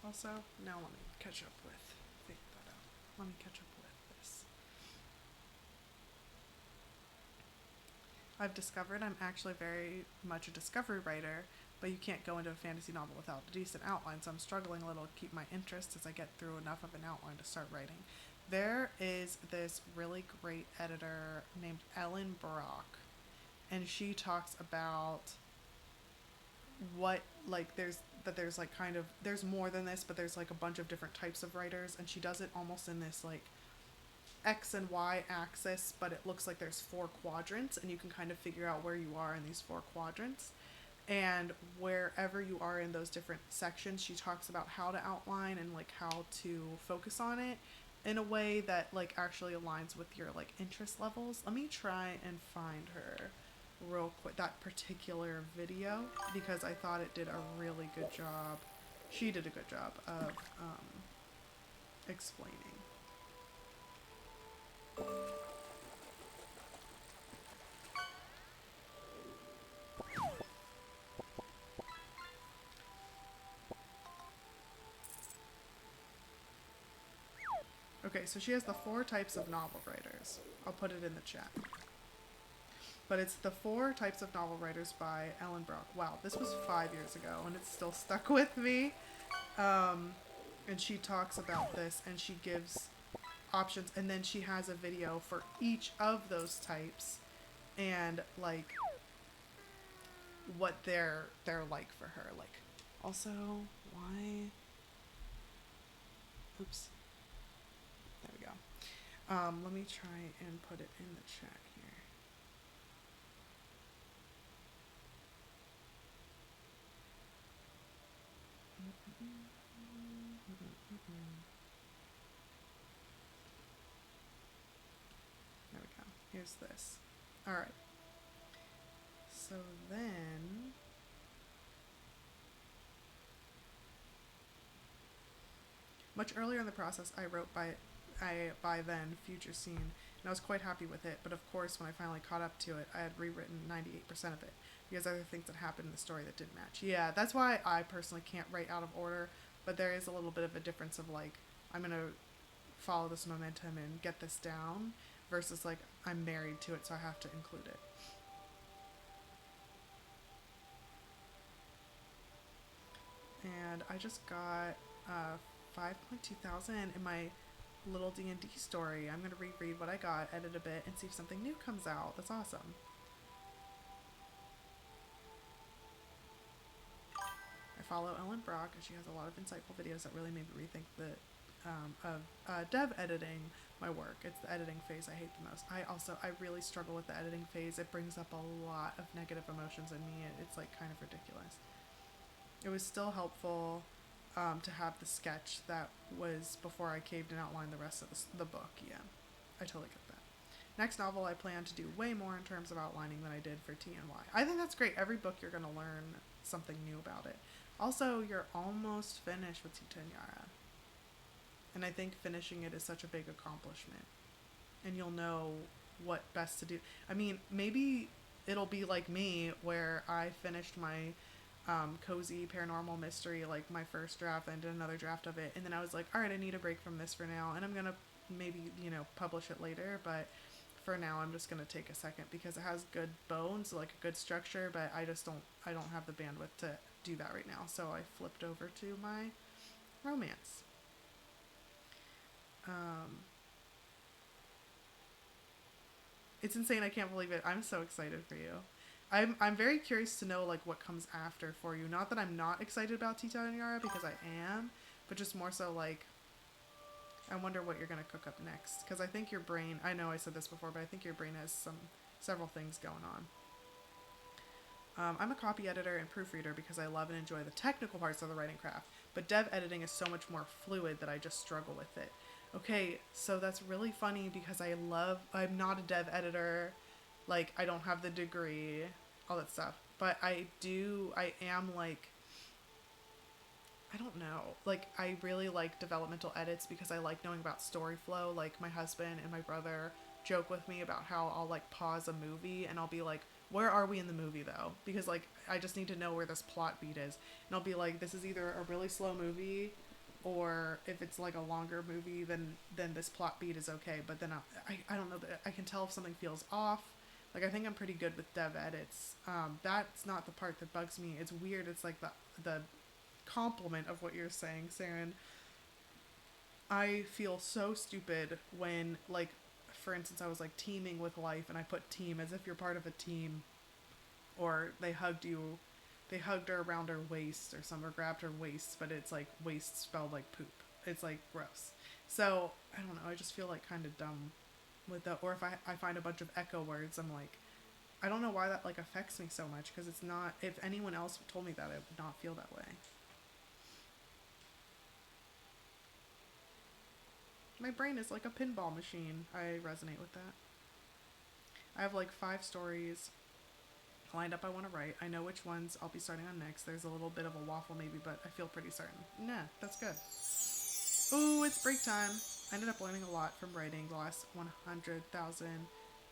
Also, now let me catch up with, figure that out. Let me catch up with this. I've discovered I'm actually very much a discovery writer, but you can't go into a fantasy novel without a decent outline, so I'm struggling a little to keep my interest as I get through enough of an outline to start writing. There is this really great editor named Ellen Brock, and she talks about what, like, there's like kind of, there's more than this, but there's like a bunch of different types of writers, and she does it almost in this like X and Y axis, but it looks like there's 4 quadrants, and you can kind of figure out where you are in these 4 quadrants. And wherever you are in those different sections, she talks about how to outline and like how to focus on it in a way that like actually aligns with your like interest levels. Let me try and find her real quick, that particular video, because I thought it did a really good job. She did a good job of explaining. Okay, so she has the 4 types of novel writers. I'll put it in the chat. But it's the 4 types of novel writers by Ellen Brock. Wow, this was 5 years ago and it's still stuck with me. And she talks about this and she gives options, and then she has a video for each of those types and like what they're like for her. Like, also, why? Oops. There we go. Let me try and put it in the chat here. There we go. Here's this. All right. So then, much earlier in the process, I wrote by then future scene, and I was quite happy with it. But of course, when I finally caught up to it, I had rewritten 98% of it because other things that happened in the story that didn't match. Yeah, that's why I personally can't write out of order. But there is a little bit of a difference of like, I'm gonna follow this momentum and get this down versus like I'm married to it, so I have to include it. And I just got 5.2 thousand in my little D&D story. I'm gonna reread what I got, edit a bit, and see if something new comes out. That's awesome. I follow Ellen Brock, and she has a lot of insightful videos that really made me rethink the of dev editing my work. It's the editing phase I hate the most. I really struggle with the editing phase. It brings up a lot of negative emotions in me. It's like kind of ridiculous. It was still helpful to have the sketch that was before I caved and outlined the rest of the book. Yeah, I totally get that. Next novel, I plan to do way more in terms of outlining than I did for TNY. I think that's great. Every book you're going to learn something new about it. Also, you're almost finished with Tita and Yara. And I think finishing it is such a big accomplishment. And you'll know what best to do. I mean, maybe it'll be like me where I finished my cozy paranormal mystery, like my first draft, and did another draft of it, and then I was like, all right, I need a break from this for now, and I'm gonna maybe publish it later, but for now I'm just gonna take a second because it has good bones, like a good structure, but I don't have the bandwidth to do that right now, so I flipped over to my romance. It's insane. I can't believe it. I'm so excited for you. I'm very curious to know like what comes after for you. Not that I'm not excited about Tita and Yara, because I am, but just more so like I wonder what you're gonna cook up next, because I think your brain, I know I said this before, but I think your brain has several things going on. I'm a copy editor and proofreader because I love and enjoy the technical parts of the writing craft, but dev editing is so much more fluid that I just struggle with it. Okay, so that's really funny because I'm not a dev editor, like I don't have the degree, all that stuff, but I am like, I don't know, like I really like developmental edits because I like knowing about story flow. Like my husband and my brother joke with me about how I'll like pause a movie and I'll be like, where are we in the movie though? Because like I just need to know where this plot beat is, and I'll be like, this is either a really slow movie, or if it's like a longer movie, then this plot beat is okay. But then I don't know, that I can tell if something feels off. Like I think I'm pretty good with dev edits. That's not the part that bugs me. It's weird. It's like the compliment of what you're saying, Saren. I feel so stupid when, like, for instance, I was like teaming with life and I put team as if you're part of a team, or they hugged her around her waist or grabbed her waist, but it's like waist spelled like poop. It's like gross. So, I don't know, I just feel like kind of dumb with that. Or if I find a bunch of echo words, I'm like, I don't know why that like affects me so much, because it's not, if anyone else told me that, I would not feel that way. My brain is like a pinball machine. I resonate with that. I have like 5 stories lined up I want to write. I know which ones I'll be starting on next. There's a little bit of a waffle maybe, but I feel pretty certain. Nah, that's good. Ooh, it's break time. I ended up learning a lot from writing the last 100,000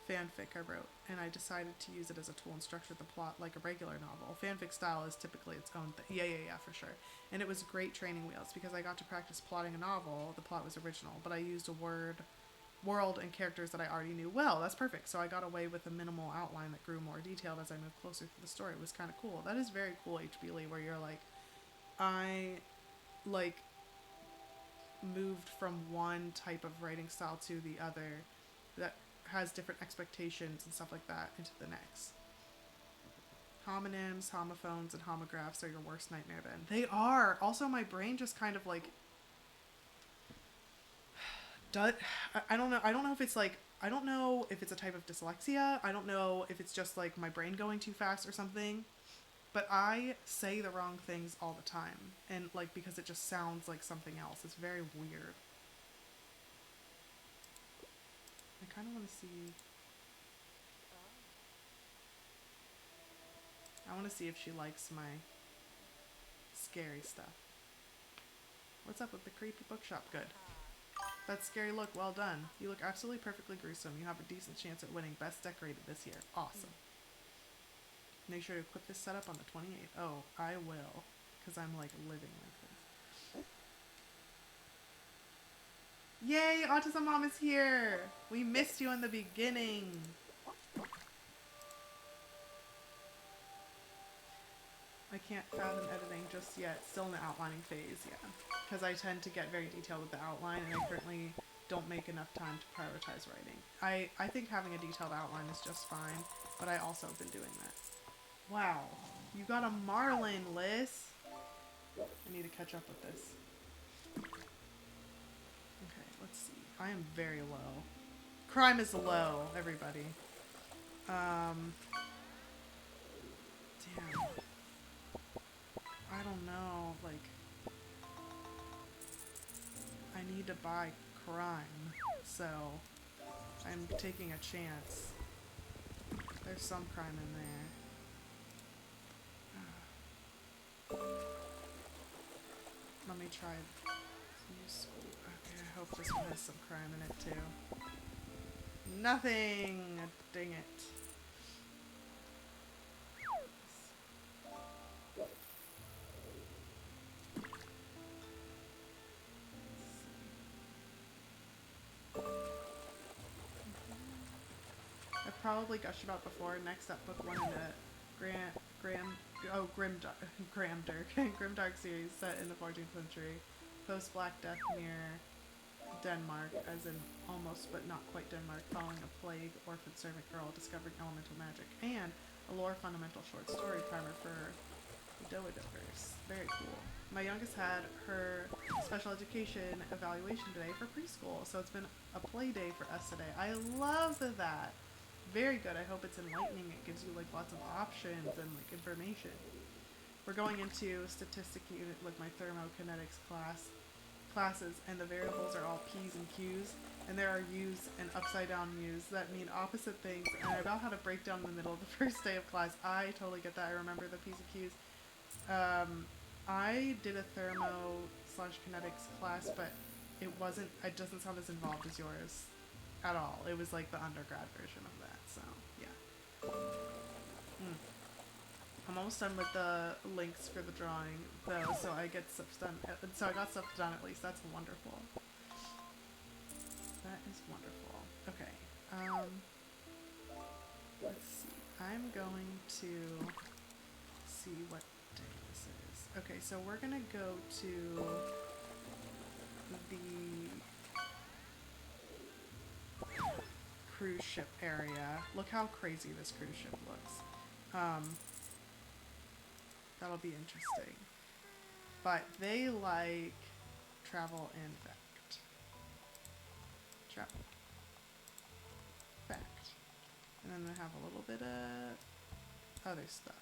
fanfic I wrote, and I decided to use it as a tool and structure the plot like a regular novel. Fanfic style is typically its own thing. Yeah, for sure. And it was great training wheels because I got to practice plotting a novel. The plot was original, but I used a world and characters that I already knew well. That's perfect. So I got away with a minimal outline that grew more detailed as I moved closer to the story. It was kind of cool. That is very cool, HB Lee, where you're like, I like moved from one type of writing style to the other that has different expectations and stuff like that into the next. Homonyms, homophones, and homographs are your worst nightmare, Ben. They are. Also, my brain just kind of like I don't know. I don't know if it's like, I don't know if it's a type of dyslexia. I don't know if it's just like my brain going too fast or something. But I say the wrong things all the time, and like because it just sounds like something else. It's very weird. I kind of want to see. I want to see if she likes my scary stuff. What's up with the creepy bookshop? Good. That scary look, well done. You look absolutely perfectly gruesome. You have a decent chance at winning Best Decorated this year. Awesome. Make sure to equip this setup on the 28th. Oh, I will. Because I'm like living like this. Yay, Autism Mom is here! We missed you in the beginning. I can't fathom editing just yet. Still in the outlining phase, yeah. Because I tend to get very detailed with the outline, and I currently don't make enough time to prioritize writing. I think having a detailed outline is just fine, but I also have been doing that. Wow. You got a Marlin, Liz. I need to catch up with this. Okay, let's see. I am very low. Crime is low, everybody. Damn. I don't know, like, I need to buy crime, so I'm taking a chance. There's some crime in there. Let me try. Okay, I hope this one has some crime in it too. Nothing! Dang it. I've probably gushed about before. Next up, book 1 in the Grimdark series set in the 14th century, post Black Death near Denmark, as in almost but not quite Denmark, following a plague orphan servant girl discovering elemental magic, and a lore fundamental short story primer for the Doidiverse. Very cool. My youngest had her special education evaluation today for preschool, so it's been a play day for us today. I love that. Very good. I hope it's enlightening. It gives you like lots of options and like information. We're going into statistics unit with my thermokinetics classes, and the variables are all P's and Q's, and there are U's and upside down U's that mean opposite things, and I about how to break down in the middle of the first day of class. I totally get that. I remember the P's and Q's. I did a thermo/kinetics class, but it doesn't sound as involved as yours at all. It was like the undergrad version of that, so yeah. I'm almost done with the links for the drawing though, so I get stuff done. So I got stuff done at least. That's wonderful. That is wonderful. Okay. Let's see. I'm going to see what day this is. Okay, so we're gonna go to the cruise ship area. Look how crazy this cruise ship looks. That'll be interesting. But they like travel and fact. have a little bit of other stuff.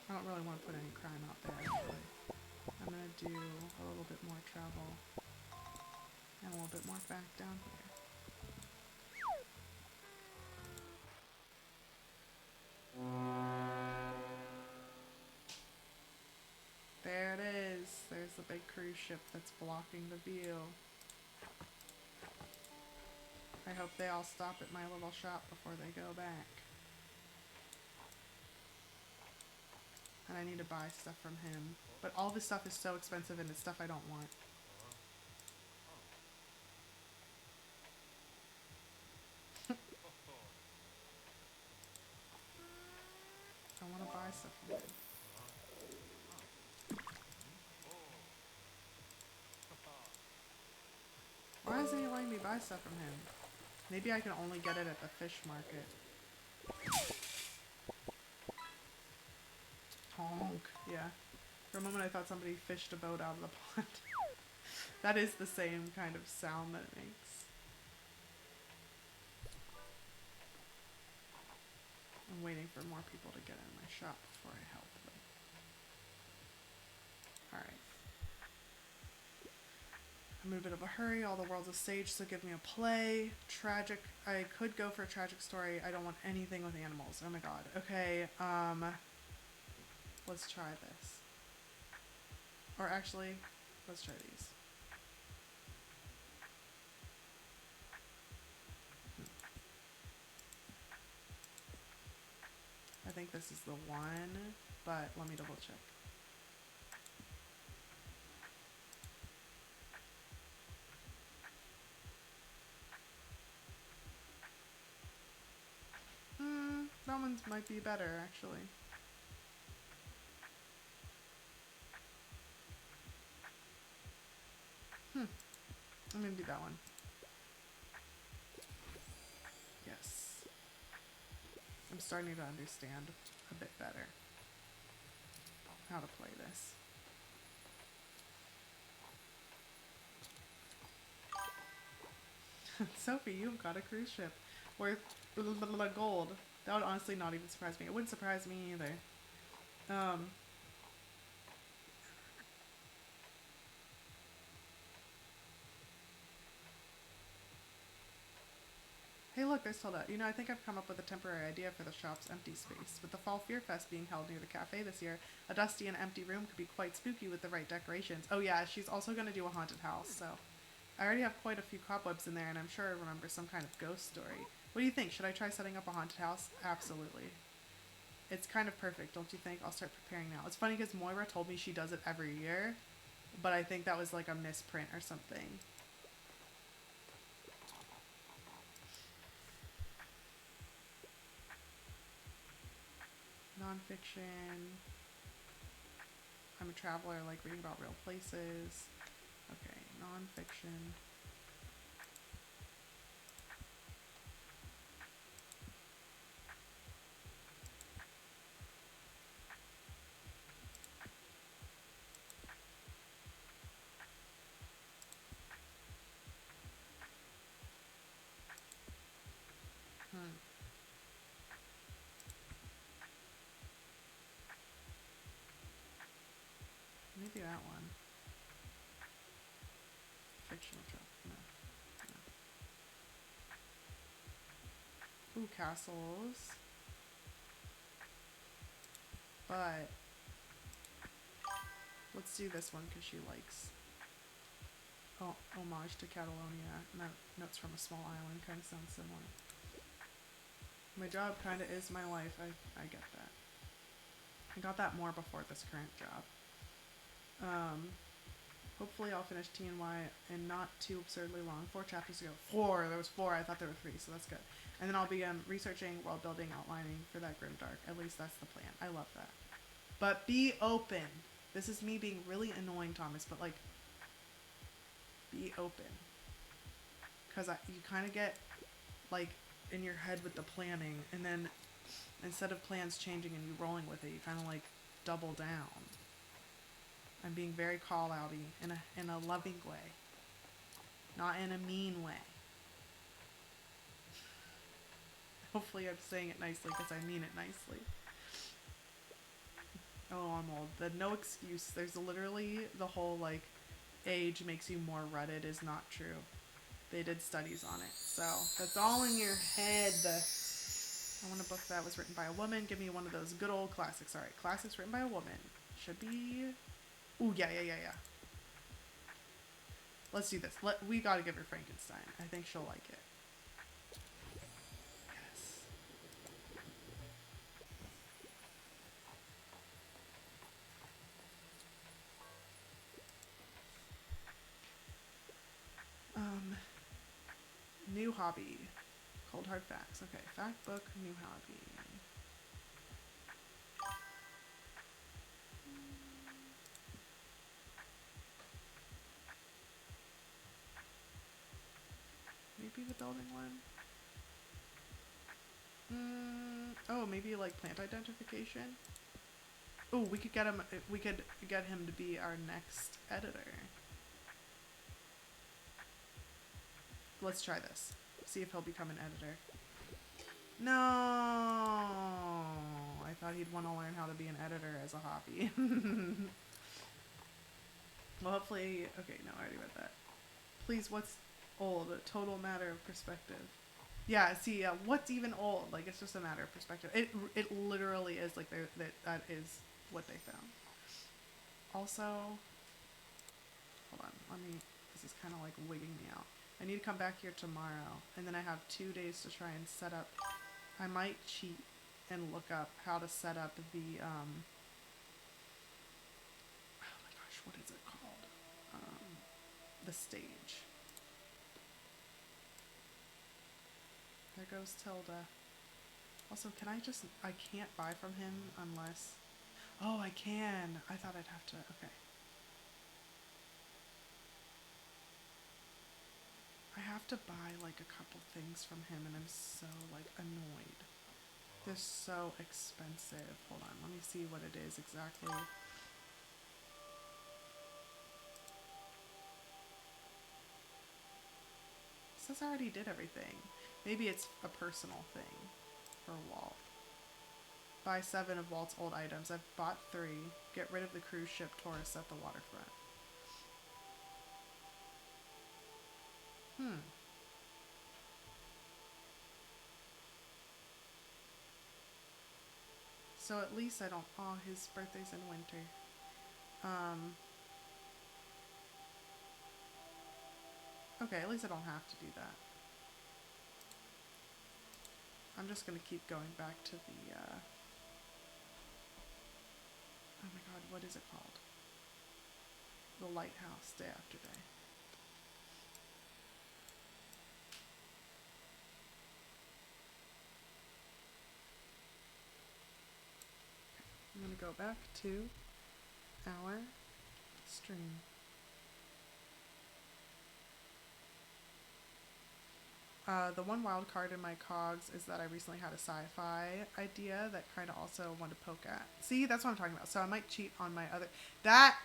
I don't really want to put any crime out there, actually. I'm going to do a little bit more travel and a little bit more back down here. There it is. There's the big cruise ship that's blocking the view. I hope they all stop at my little shop before they go back. And I need to buy stuff from him. But all this stuff is so expensive and it's stuff I don't want. I want to buy stuff from him. Why isn't he letting me buy stuff from him? Maybe I can only get it at the fish market. Honk. Yeah. For a moment I thought somebody fished a boat out of the pond. That is the same kind of sound that it makes. I'm waiting for more people to get in my shop before I help them. Alright. I'm in a bit of a hurry. All the world's a stage, so give me a play. Tragic. I could go for a tragic story. I don't want anything with animals. Oh my god. Okay, let's try this. Or actually, let's try these. I think this is the one, but let me double check. That one might be better, actually. I'm gonna do that one. Yes. I'm starting to understand a bit better how to play this. Sophie, you've got a cruise ship worth gold. That would honestly not even surprise me. It wouldn't surprise me either. Hey look, there's Tilda. You know, I think I've come up with a temporary idea for the shop's empty space. With the Fall Fear Fest being held near the cafe this year, a dusty and empty room could be quite spooky with the right decorations. Oh yeah, she's also going to do a haunted house, so... I already have quite a few cobwebs in there, and I'm sure I remember some kind of ghost story. What do you think? Should I try setting up a haunted house? Absolutely. It's kind of perfect, don't you think? I'll start preparing now. It's funny because Moira told me she does it every year, but I think that was like a misprint or something. Nonfiction. I'm a traveler, I like reading about real places. Okay, nonfiction. Maybe that one. Fictional travel. No. Ooh, castles. But let's do this one because she likes homage to Catalonia. Notes from a small island kind of sounds similar. My job kind of is my life. I get that. I got that more before this current job. Hopefully I'll finish TNY in not too absurdly long. 4 chapters ago. 4! There was 4. I thought there were 3, so that's good. And then I'll be researching, world building, outlining for that grimdark. At least that's the plan. I love that. But be open. This is me being really annoying, Thomas, but like, be open. Because you kind of get like in your head with the planning, and then Instead of plans changing and you rolling with it, you kind of like double down. I'm being very call-outy in a loving way, not in a mean way. Hopefully I'm saying it nicely because I mean it nicely. Oh, I'm old. The no excuse. There's literally the whole like age makes you more rutted is not true. They did studies on it. So that's all in your head. I want a book that was written by a woman. Give me one of those good old classics. All right, classics written by a woman. Should be... Ooh, yeah. Let's do this. We gotta give her Frankenstein. I think she'll like it. Yes. New hobby. Cold hard facts. Okay, fact book, new hobby. Maybe the building one. Oh, maybe like plant identification. Oh, we could get him. We could get him to be our next editor. Let's try this. See if he'll become an editor. No, I thought he'd want to learn how to be an editor as a hobby. Well, hopefully. Okay, no, I already read that. Please, what's old? A total matter of perspective. Yeah, see, what's even old? Like, it's just a matter of perspective. It literally is like that is what they found. Also, hold on, let me. This is kind of like wigging me out. I need to come back here tomorrow, and then I have 2 days to try and set up. I might cheat and look up how to set up the oh my gosh, what is it called? The stage. There goes Tilda. Also, can I just... I can't buy from him unless... Oh, I can. I thought I'd have to... Okay. I have to buy, like, a couple things from him, and I'm so, like, annoyed. They're so expensive. Hold on. Let me see what it is exactly. It says I already did everything. Maybe it's a personal thing for Walt. Buy 7 of Walt's old items. I've bought 3. Get rid of the cruise ship tourists at the waterfront. So at least I don't... Oh, his birthday's in winter. Okay, at least I don't have to do that. I'm just gonna keep going back to the, oh my god, what is it called? The lighthouse, day after day. I'm gonna go back to our stream. The one wild card in my cogs is that I recently had a sci-fi idea that kind of also wanted to poke at. See, that's what I'm talking about. So I might cheat on my other... That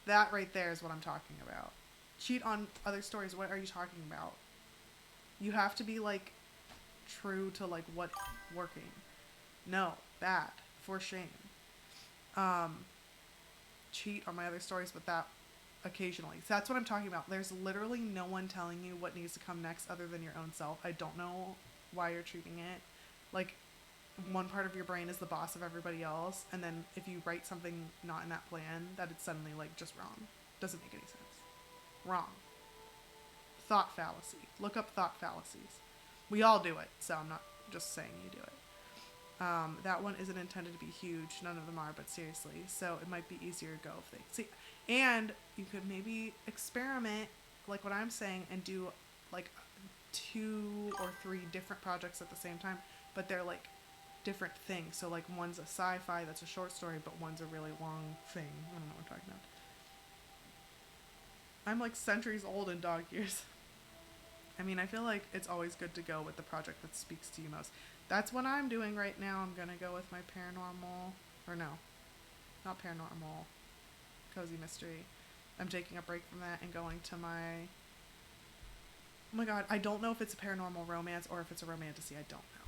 right there is what I'm talking about. Cheat on other stories. What are you talking about? You have to be, like, true to, like, what's working. No, bad. For shame. Cheat on my other stories, but that occasionally. So that's what I'm talking about. There's literally no one telling you what needs to come next other than your own self. I don't know why you're treating it like one part of your brain is the boss of everybody else, and then if you write something not in that plan, that it's suddenly like just wrong. Doesn't make any sense. Wrong. Thought fallacy. Look up thought fallacies. We all do it, so I'm not just saying you do it. That one isn't intended to be huge. None of them are, but seriously. So it might be easier to go if they... See, and you could maybe experiment, like what I'm saying, and do like 2 or 3 different projects at the same time, but they're like different things. So like one's a sci-fi that's a short story, but one's a really long thing. I don't know what I'm talking about. I'm like centuries old in dog years. I mean, I feel like it's always good to go with the project that speaks to you most. That's what I'm doing right now. I'm gonna go with my paranormal, or no, not paranormal, cozy mystery. I'm taking a break from that and going to my. Oh my god, I don't know if it's a paranormal romance or if it's a romantasy. I don't know.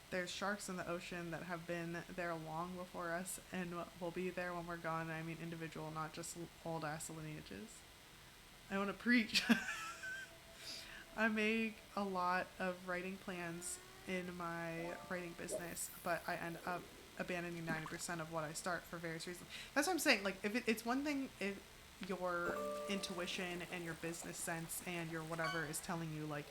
There's sharks in the ocean that have been there long before us and will be there when we're gone. I mean individual, not just old ass lineages. I want to preach. I make a lot of writing plans in my writing business, but I end up abandoning 90% of what I start for various reasons. That's what I'm saying. Like, it's one thing if your intuition and your business sense and your whatever is telling you, like,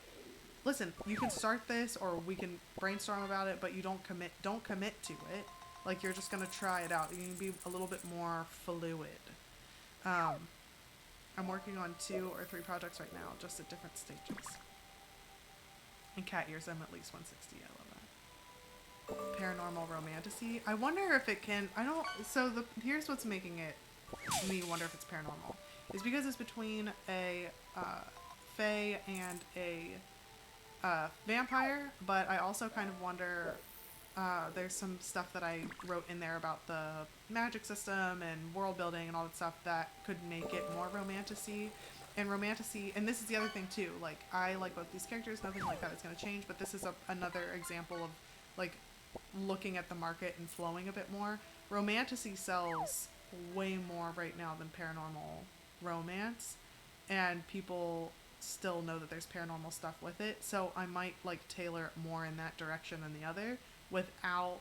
listen, you can start this or we can brainstorm about it, but you don't commit to it. Like, you're just gonna try it out. You can be a little bit more fluid. Um, I'm working on 2 or 3 projects right now, just at different stages. In cat years, I'm at least 160. I love that. Paranormal romantasy. I wonder if it can. I don't. So here's what's making it me wonder if it's paranormal. Is because it's between a fae and a vampire, but I also kind of wonder. There's some stuff that I wrote in there about the magic system and world building and all that stuff that could make it more romantasy. And romantasy, and this is the other thing too, like, I like both these characters, nothing like that is going to change, but this is another example of, like, looking at the market and flowing a bit more. Romantasy sells way more right now than paranormal romance, and people still know that there's paranormal stuff with it, so I might, like, tailor it more in that direction than the other without,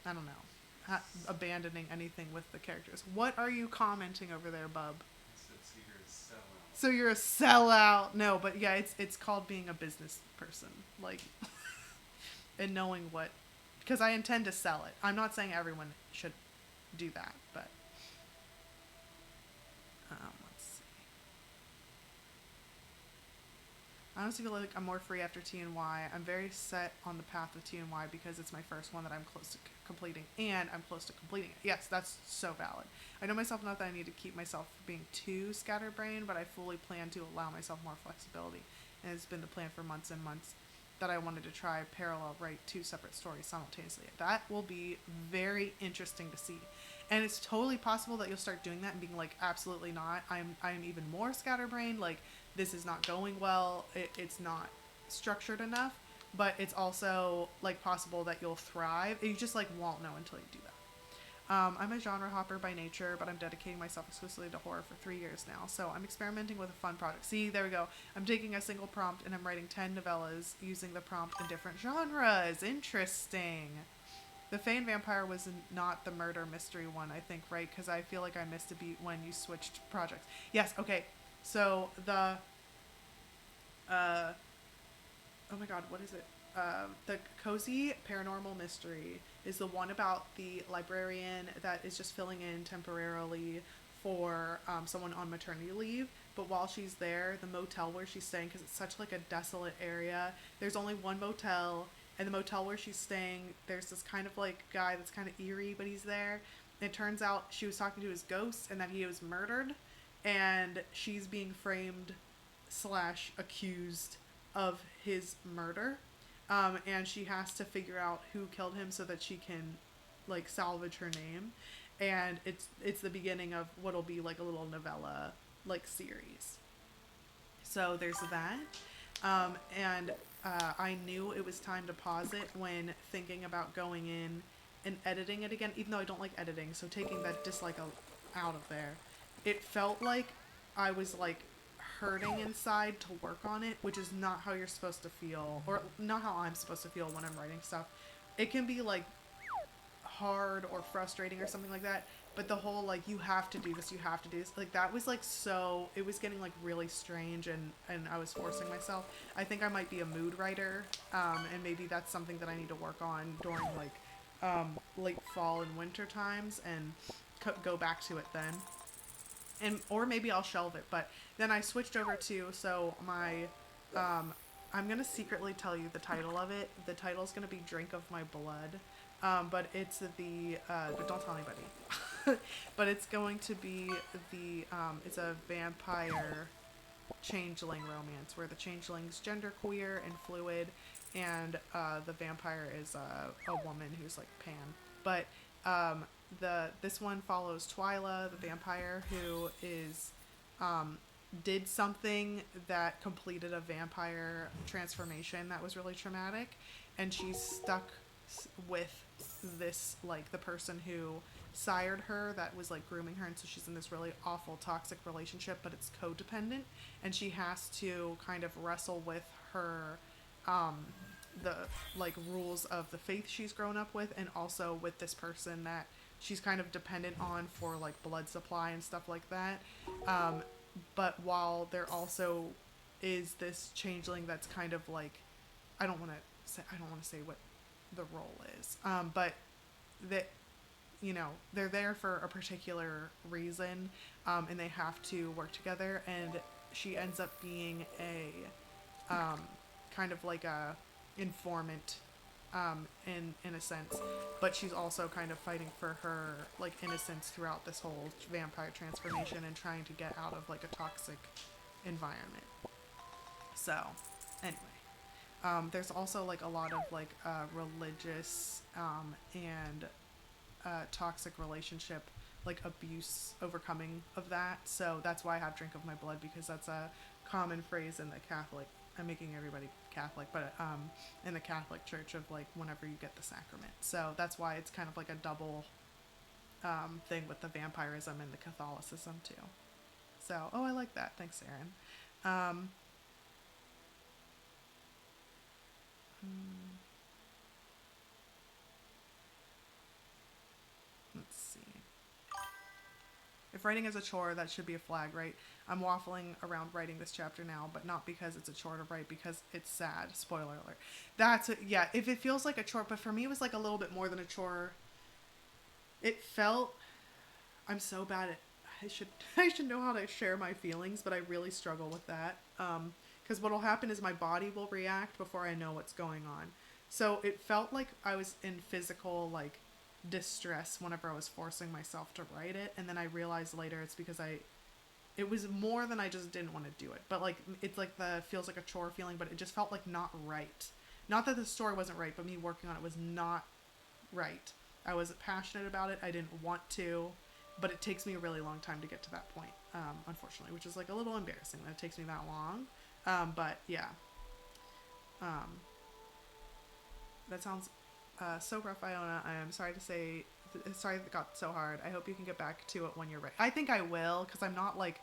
I don't know, abandoning anything with the characters. What are you commenting over there, bub? So you're a sellout. No, but yeah, it's called being a business person, like, and knowing what, because I intend to sell it. I'm not saying everyone should do that, but let's see. I honestly feel like I'm more free after TNY. I'm very set on the path of TNY because it's my first one that I'm close to completing, and I'm close to completing it. Yes, that's so valid. I know myself enough that I need to keep myself from being too scatterbrained, but I fully plan to allow myself more flexibility. And it's been the plan for months and months that I wanted to try parallel write 2 separate stories simultaneously. That will be very interesting to see. And it's totally possible that you'll start doing that and being like, absolutely not. I'm even more scatterbrained. Like, this is not going well. It's not structured enough. But it's also, like, possible that you'll thrive. You just, like, won't know until you do that. I'm a genre hopper by nature, but I'm dedicating myself exclusively to horror for 3 years now. So I'm experimenting with a fun project. See, there we go. I'm taking a single prompt and I'm writing 10 novellas using the prompt in different genres. Interesting. The Fae and Vampire was not the murder mystery one, I think, right? Because I feel like I missed a beat when you switched projects. Yes, okay. So the... oh my god, what is it? The Cozy Paranormal Mystery is the one about the librarian that is just filling in temporarily for someone on maternity leave. But while she's there, the motel where she's staying, because it's such like a desolate area, there's only one motel. And the motel where she's staying, there's this kind of like guy that's kind of eerie, but he's there. And it turns out she was talking to his ghost and that he was murdered. And she's being framed / accused of his murder. And she has to figure out who killed him so that she can, like, salvage her name. And it's the beginning of what'll be like a little novella, like, series. So there's that. And I knew it was time to pause it when thinking about going in and editing it again, even though I don't like editing. So taking that dislike out of there, it felt like I was, like, hurting inside to work on it, which is not how you're supposed to feel, or not how I'm supposed to feel when I'm writing stuff. It can be, like, hard or frustrating or something like that, but the whole, like, you have to do this, like, that was, like, so, it was getting, like, really strange, and I was forcing myself. I think I might be a mood writer, and maybe that's something that I need to work on during, like, late fall and winter times, and go back to it then. Or maybe I'll shelve it, but then I switched over to, so my, I'm gonna secretly tell you the title of it. The title is gonna be Drink of My Blood, but it's but don't tell anybody. but it's going to be it's a vampire changeling romance where the changeling's genderqueer and fluid, and the vampire is a woman who's like pan. But this one follows Twyla, the vampire, who is did something that completed a vampire transformation that was really traumatic, and she's stuck with this, like, the person who sired her that was like grooming her, and so she's in this really awful toxic relationship, but it's codependent, and she has to kind of wrestle with her the like rules of the faith she's grown up with, and also with this person that she's kind of dependent on for like blood supply and stuff like that. But while there also is this changeling that's kind of like, I don't want to say what the role is, but that, you know, they're there for a particular reason, and they have to work together, and she ends up being a kind of like a informant, in a sense, but she's also kind of fighting for her like innocence throughout this whole vampire transformation and trying to get out of like a toxic environment. So anyway, there's also like a lot of like religious and toxic relationship, like abuse overcoming of that. So that's why I have drink of my blood, because that's a common phrase in the Catholic, I'm making everybody Catholic, but in the Catholic Church, of like whenever you get the sacrament. So that's why it's kind of like a double thing with the vampirism and the Catholicism too. So, oh, I like that. Thanks, Aaron. Let's see. If writing is a chore, that should be a flag, right? I'm waffling around writing this chapter now, but not because it's a chore to write, because it's sad. Spoiler alert. Yeah, if it feels like a chore, but for me it was like a little bit more than a chore. It felt, I'm so bad at, I should know how to share my feelings, but I really struggle with that. Because what'll happen is my body will react before I know what's going on. So it felt like I was in physical, like, distress whenever I was forcing myself to write it, and then I realized later it's because it was more than I just didn't want to do it. But like, it's like the feels like a chore feeling, but it just felt like not right. Not that the story wasn't right, but me working on it was not right. I wasn't passionate about it. I didn't want to, but it takes me a really long time to get to that point, unfortunately, which is like a little embarrassing that it takes me that long. But yeah, that sounds so rough, Iona. I am sorry to say, sorry that got so hard. I hope you can get back to it when you're ready. I think I will, because I'm not like,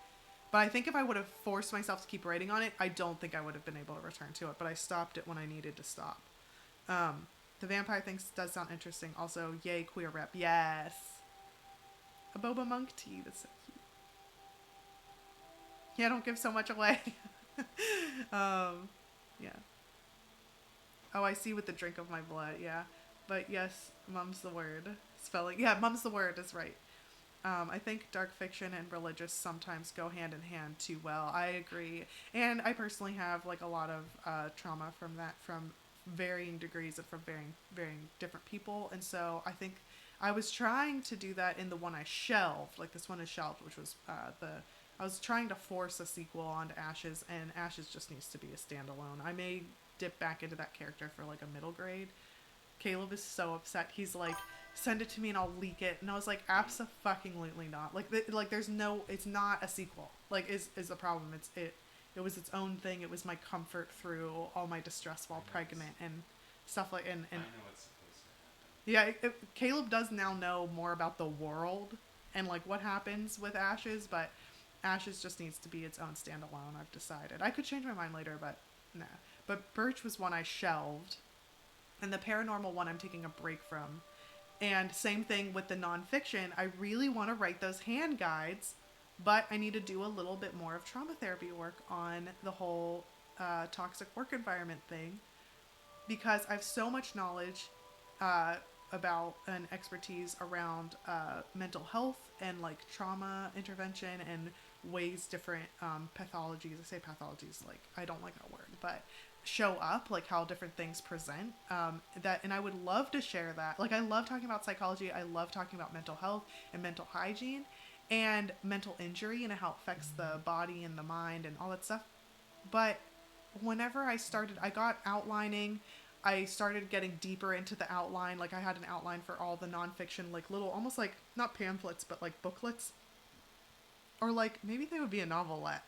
but I think if I would have forced myself to keep writing on it, I don't think I would have been able to return to it, but I stopped it when I needed to stop. The vampire thing does sound interesting. Also, yay, queer rep. Yes. A boba monk tea. That's so cute. Yeah, don't give so much away. Yeah. Oh, I see with the drink of my blood. Yeah. But yes, mum's the word. Spelling. Yeah, mum's the word is right. I think dark fiction and religious sometimes go hand in hand too well. I agree. And I personally have like a lot of trauma from that, from varying degrees and from varying different people. And so I think I was trying to do that in the one I shelved. Like this one is shelved, which was I was trying to force a sequel onto Ashes, and Ashes just needs to be a standalone. I may dip back into that character for like a middle grade. Caleb is so upset. He's like, send it to me and I'll leak it. And I was like, abso-fucking-lutely not. Like there's no, it's not a sequel. Like is the problem. It was its own thing. It was my comfort through all my distress while pregnant and stuff like, and I know what's supposed to happen. yeah, Caleb does now know more about the world and like what happens with Ashes, but Ashes just needs to be its own standalone. I've decided. I could change my mind later, but nah. But Birch was one I shelved, and the paranormal one I'm taking a break from. And same thing with the nonfiction. I really want to write those hand guides, but I need to do a little bit more of trauma therapy work on the whole toxic work environment thing, because I have so much knowledge about and expertise around mental health and like trauma intervention and ways different pathologies, I say pathologies, like, I don't like that word, but show up, like how different things present, that, and I would love to share that. Like, I love talking about psychology, I love talking about mental health and mental hygiene and mental injury and how it affects the body and the mind and all that stuff. But whenever I got outlining, I started getting deeper into the outline. Like, I had an outline for all the nonfiction, like little, almost like, not pamphlets, but like booklets. Or like, maybe they would be a novelette,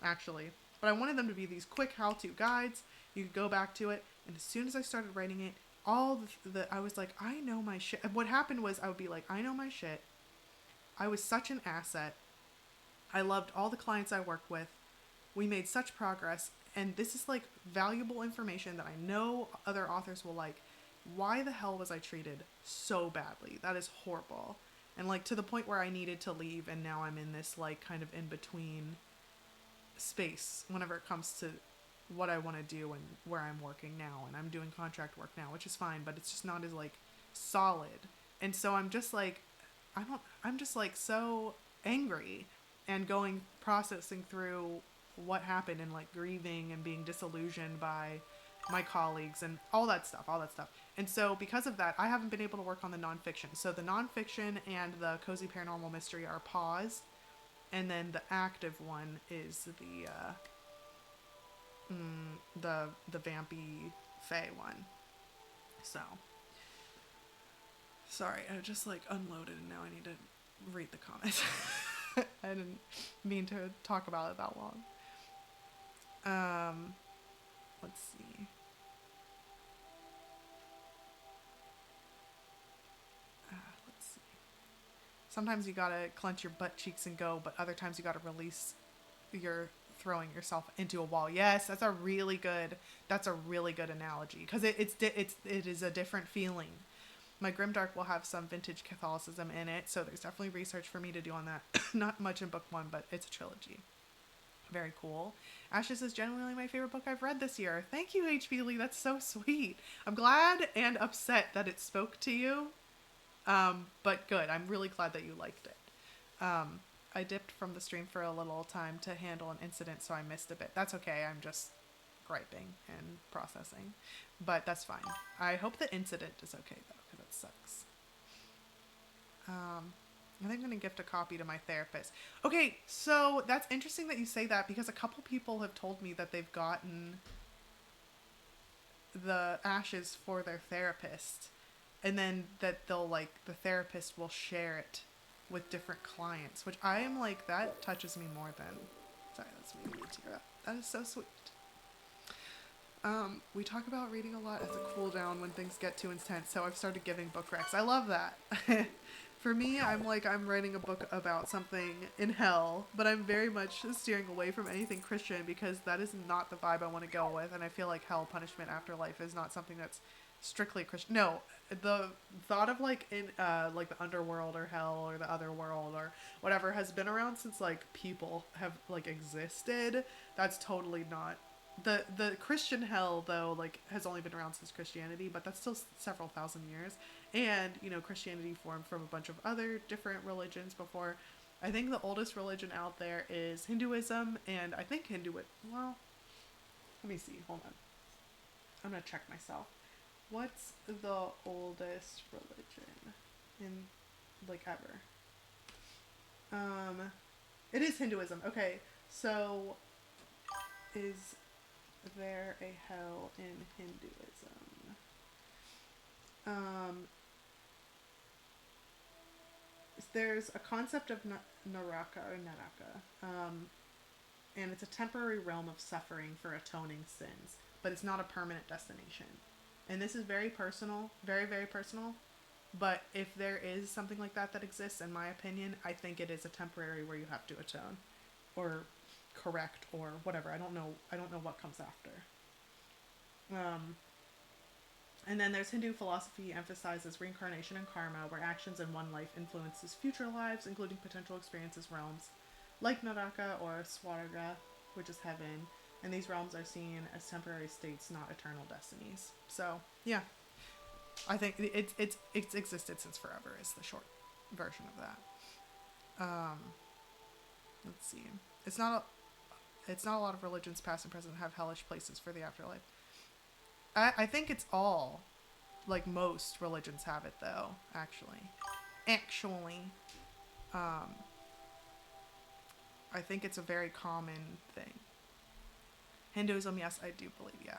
actually. But I wanted them to be these quick how-to guides. You could go back to it. And as soon as I started writing it, I was like, I know my shit. And what happened was I would be like, I know my shit. I was such an asset. I loved all the clients I worked with. We made such progress, and this is like valuable information that I know other authors will like. Why the hell was I treated so badly? That is horrible. And like, to the point where I needed to leave, and now I'm in this like kind of in between space whenever it comes to what I want to do and where I'm working now. And I'm doing contract work now, which is fine, but it's just not as like solid. And so I'm just like, I'm just like so angry and processing through what happened, and like grieving and being disillusioned by my colleagues and all that stuff. And so because of that, I haven't been able to work on the nonfiction. So the nonfiction and the cozy paranormal mystery are paused, and then the active one is the vampy fae one. So sorry, I just like unloaded, and now I need to read the comments. I didn't mean to talk about it that long. Let's see. Let's see. Sometimes you gotta clench your butt cheeks and go, but other times you gotta release your throwing yourself into a wall. Yes, that's a really good analogy, because it is a different feeling. My Grimdark will have some vintage Catholicism in it, so there's definitely research for me to do on that. Not much in book 1, but it's a trilogy. Very cool. Ashes is genuinely my favorite book I've read this year. Thank you, H.B. Lee. That's so sweet. I'm glad and upset that it spoke to you. But good. I'm really glad that you liked it. I dipped from the stream for a little time to handle an incident, so I missed a bit. That's okay. I'm just griping and processing. But that's fine. I hope the incident is okay, though, because it sucks. I think I'm going to gift a copy to my therapist. Okay, so that's interesting that you say that, because a couple people have told me that they've gotten the ashes for their therapist, and then that they'll like, the therapist will share it with different clients, which I am like, that touches me more than, sorry, that's making me tear up. That is so sweet. We talk about reading a lot as a cool down when things get too intense, so I've started giving book recs. I love that. For me, I'm like, I'm writing a book about something in hell, but I'm very much steering away from anything Christian, because that is not the vibe I want to go with, and I feel like hell, punishment, afterlife is not something that's strictly Christian. No, the thought of like in like the underworld or hell or the other world or whatever has been around since like people have like existed. That's totally not the Christian hell, though, like has only been around since Christianity, but that's still several thousand years. And you know, Christianity formed from a bunch of other different religions before. I think the oldest religion out there is Hinduism, and I think well, let me see, hold on, I'm gonna check myself. What's the oldest religion in like ever? It is Hinduism. Okay, so is there a hell in Hinduism? There's a concept of Naraka, and it's a temporary realm of suffering for atoning sins, but it's not a permanent destination. And this is very personal, very, very personal. But if there is something like that that exists, in my opinion, I think it is a temporary where you have to atone or correct or whatever. I don't know what comes after. And then there's Hindu philosophy emphasizes reincarnation and karma, where actions in one life influences future lives, including potential experiences realms like Naraka or Swarga, which is heaven. And these realms are seen as temporary states, not eternal destinies. So yeah, I think it's existed since forever is the short version of that. Let's see. It's not it's not a lot of religions, past and present, have hellish places for the afterlife. I think it's all, like most religions have it though. Actually, um, I think it's a very common thing. Hinduism, yes, I do believe, yeah.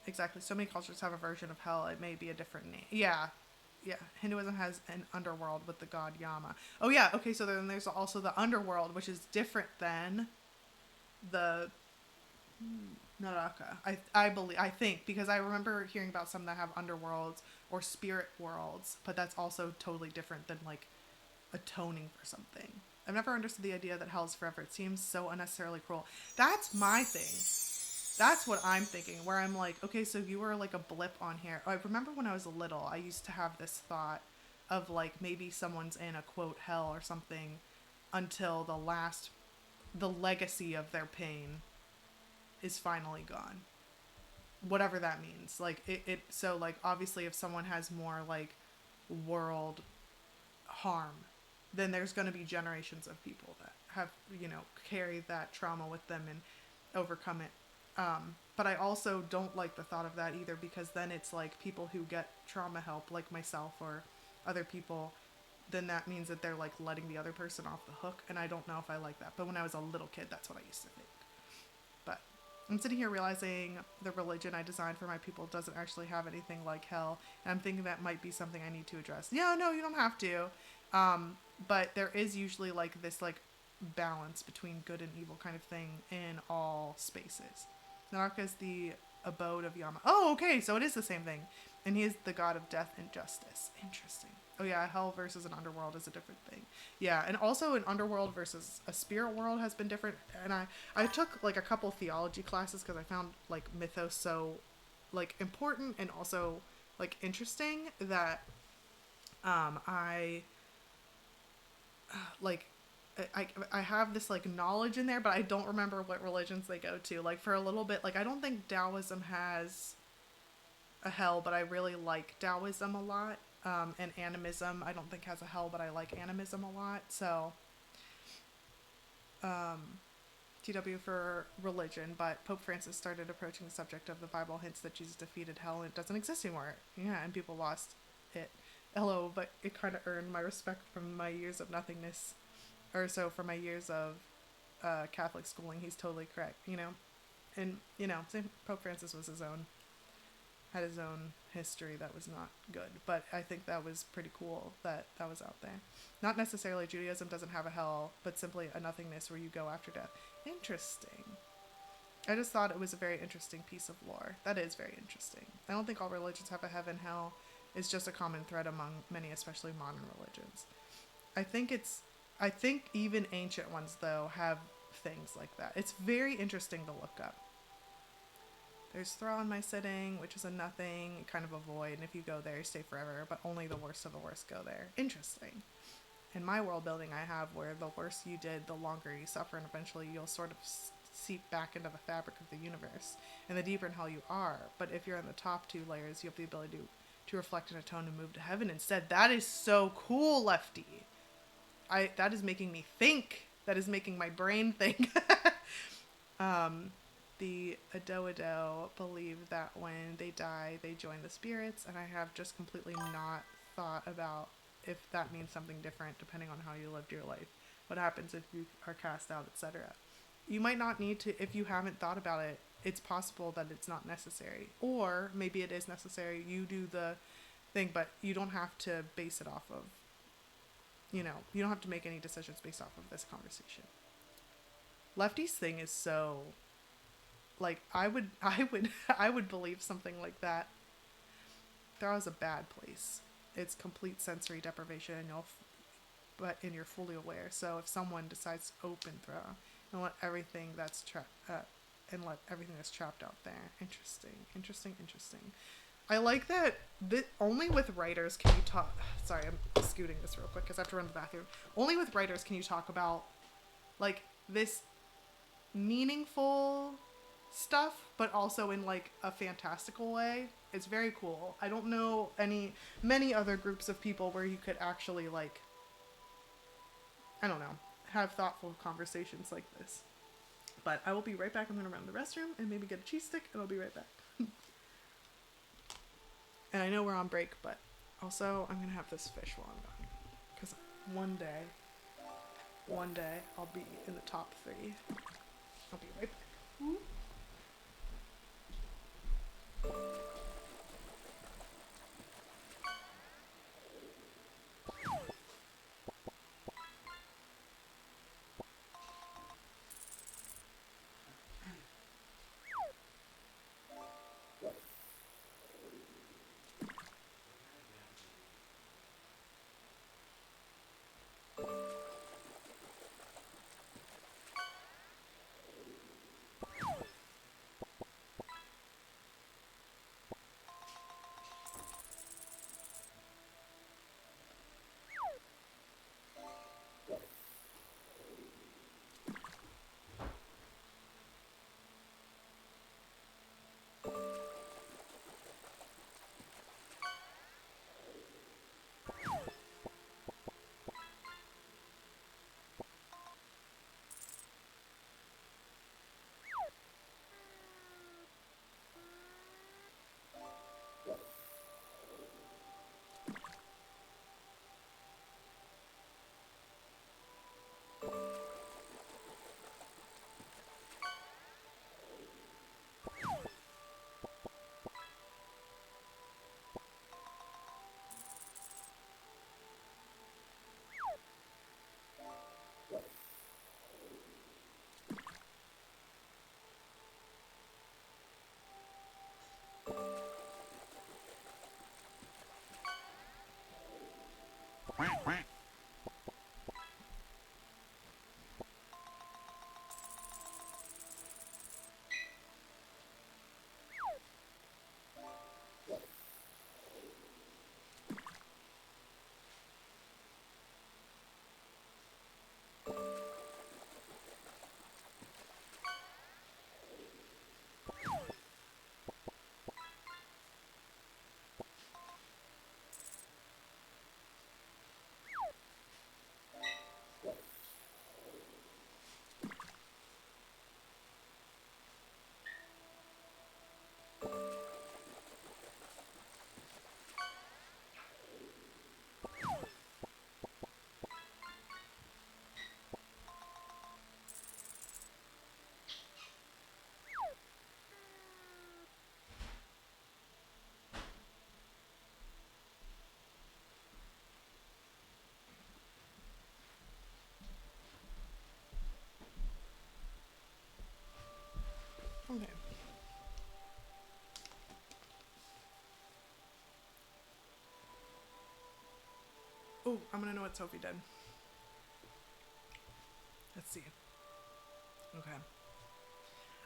Exactly. So many cultures have a version of hell. It may be a different name. Yeah. Yeah. Hinduism has an underworld with the god Yama. Oh, yeah. Okay. So then there's also the underworld, which is different than the Naraka. I think, because I remember hearing about some that have underworlds or spirit worlds, but that's also totally different than like atoning for something. I've never understood the idea that hell is forever. It seems so unnecessarily cruel. That's my thing. That's what I'm thinking, where I'm like, okay, so you were like a blip on here. I remember when I was little, I used to have this thought of like maybe someone's in a quote hell or something until the legacy of their pain is finally gone. Whatever that means. Like so like obviously if someone has more like world harm, then there's going to be generations of people that have, carried that trauma with them and overcome it. But I also don't like the thought of that either, because then it's like people who get trauma help, like myself or other people, then that means that they're like letting the other person off the hook. And I don't know if I like that. But when I was a little kid, that's what I used to think. But I'm sitting here realizing the religion I designed for my people doesn't actually have anything like hell. And I'm thinking that might be something I need to address. Yeah, no, you don't have to. But there is usually like this like balance between good and evil kind of thing in all spaces. Naraka is the abode of Yama. Oh, okay, so it is the same thing. And he is the god of death and justice. Interesting. Oh yeah, hell versus an underworld is a different thing. Yeah, and also an underworld versus a spirit world has been different. And I took like a couple theology classes because I found like mythos so like important and also like interesting that I like I have this like knowledge in there, but I don't remember what religions they go to. Like for a little bit, like I don't think Taoism has a hell, but I really like Taoism a lot. And animism, I don't think has a hell, but I like animism a lot. So, TW for religion, but Pope Francis started approaching the subject of the Bible hints that Jesus defeated hell and it doesn't exist anymore. Yeah, and people lost it. Hello, but it kind of earned my respect from my years of nothingness. Or so for my years of Catholic schooling, he's totally correct, And, same Pope Francis was had his own history that was not good, but I think that was pretty cool that that was out there. Not necessarily Judaism doesn't have a hell, but simply a nothingness where you go after death. Interesting. I just thought it was a very interesting piece of lore. That is very interesting. I don't think all religions have a heaven hell. It's just a common thread among many, especially modern religions. I think even ancient ones though have things like that. It's very interesting to look up. There's Thraw in my sitting, which is a nothing, kind of a void, and if you go there, you stay forever, but only the worst of the worst go there. Interesting. In my world building, I have where the worse you did, the longer you suffer, and eventually you'll sort of seep back into the fabric of the universe, and the deeper in hell you are. But if you're in the top two layers, you have the ability to reflect and atone and move to heaven instead. That is so cool, Lefty. That is making me think. That is making my brain think. The Ado believe that when they die, they join the spirits, and I have just completely not thought about if that means something different depending on how you lived your life. What happens if you are cast out, etc. You might not need to, if you haven't thought about it, it's possible that it's not necessary. Or maybe it is necessary, you do the thing, but you don't have to base it off of, you don't have to make any decisions based off of this conversation. Lefty's thing is so like I would believe something like that. Throw's a bad place. It's complete sensory deprivation, and you're fully aware. So if someone decides to open Throw and let everything that's trapped out there, interesting. I like that. Only with writers can you talk. Sorry, I'm scooting this real quick because I have to run to the bathroom. Only with writers can you talk about like this meaningful stuff, but also in like a fantastical way. It's very cool. I don't know many other groups of people where you could actually like, I don't know, have thoughtful conversations like this. But I will be right back. I'm going to run to the restroom and maybe get a cheese stick, and I'll be right back. And I know we're on break, but also I'm going to have this fish while I'm gone. Because one day, I'll be in the top 3. I'll be right back. Okay. Oh, I'm gonna know what Sophie did. Let's see. Okay.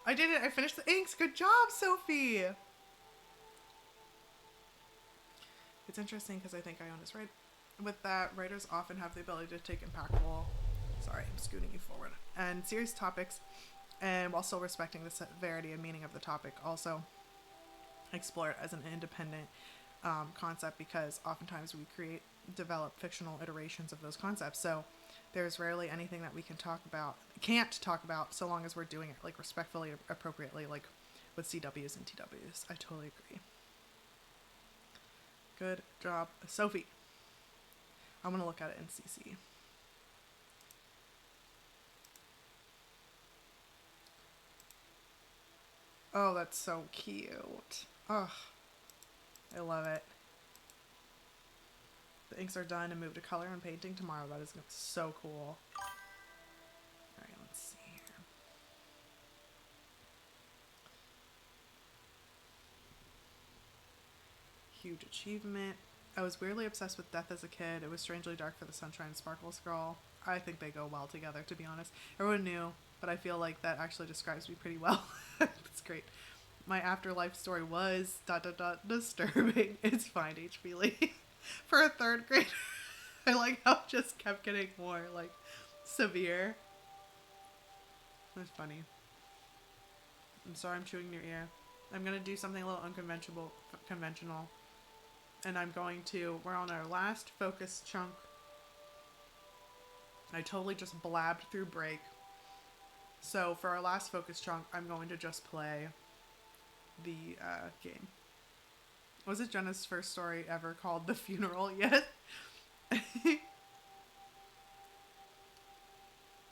I did it. I finished the inks. Good job, Sophie. It's interesting because I think Iona's right with that. Writers often have the ability to take impactful, sorry, I'm scooting you forward, and serious topics, and while still respecting the severity and meaning of the topic, also explore it as an independent concept, because oftentimes we develop fictional iterations of those concepts. So there's rarely anything that we can't talk about, so long as we're doing it like respectfully, appropriately, like with CWs and TWs. I totally agree. Good job, Sophie. I'm gonna look at it in CC. Oh, that's so cute. Oh, I love it. The inks are done and moved to color and painting tomorrow. That is so cool. Alright, let's see here. Huge achievement. I was weirdly obsessed with death as a kid. It was strangely dark for the sunshine sparkles girl. I think they go well together, to be honest. Everyone knew, but I feel like that actually describes me pretty well. That's great. My afterlife story was ... disturbing. It's fine, HP Lee. For a 3rd grader. I like how it just kept getting more like severe. That's funny. I'm sorry I'm chewing your ear. I'm gonna do something a little conventional. And we're on our last focus chunk. I totally just blabbed through break. So for our last focus chunk, I'm going to just play the game. Was it Jenna's first story ever called The Funeral yet?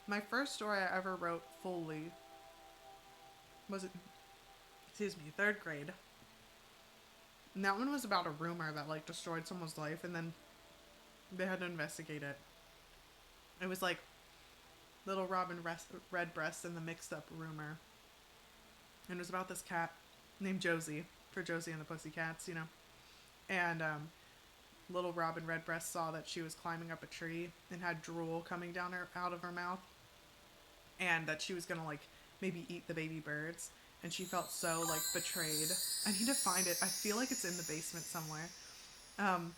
My first story I ever wrote fully was, excuse me, third grade. And that one was about a rumor that like destroyed someone's life, and then they had to investigate it. It was like Little Robin Redbreast and the Mixed Up Rumor. And it was about this cat named Josie, for Josie and the Pussycats, you know. And Little Robin Redbreast saw that she was climbing up a tree and had drool coming down her out of her mouth, and that she was gonna like maybe eat the baby birds. And she felt so like betrayed. I need to find it. I feel like it's in the basement somewhere. Um,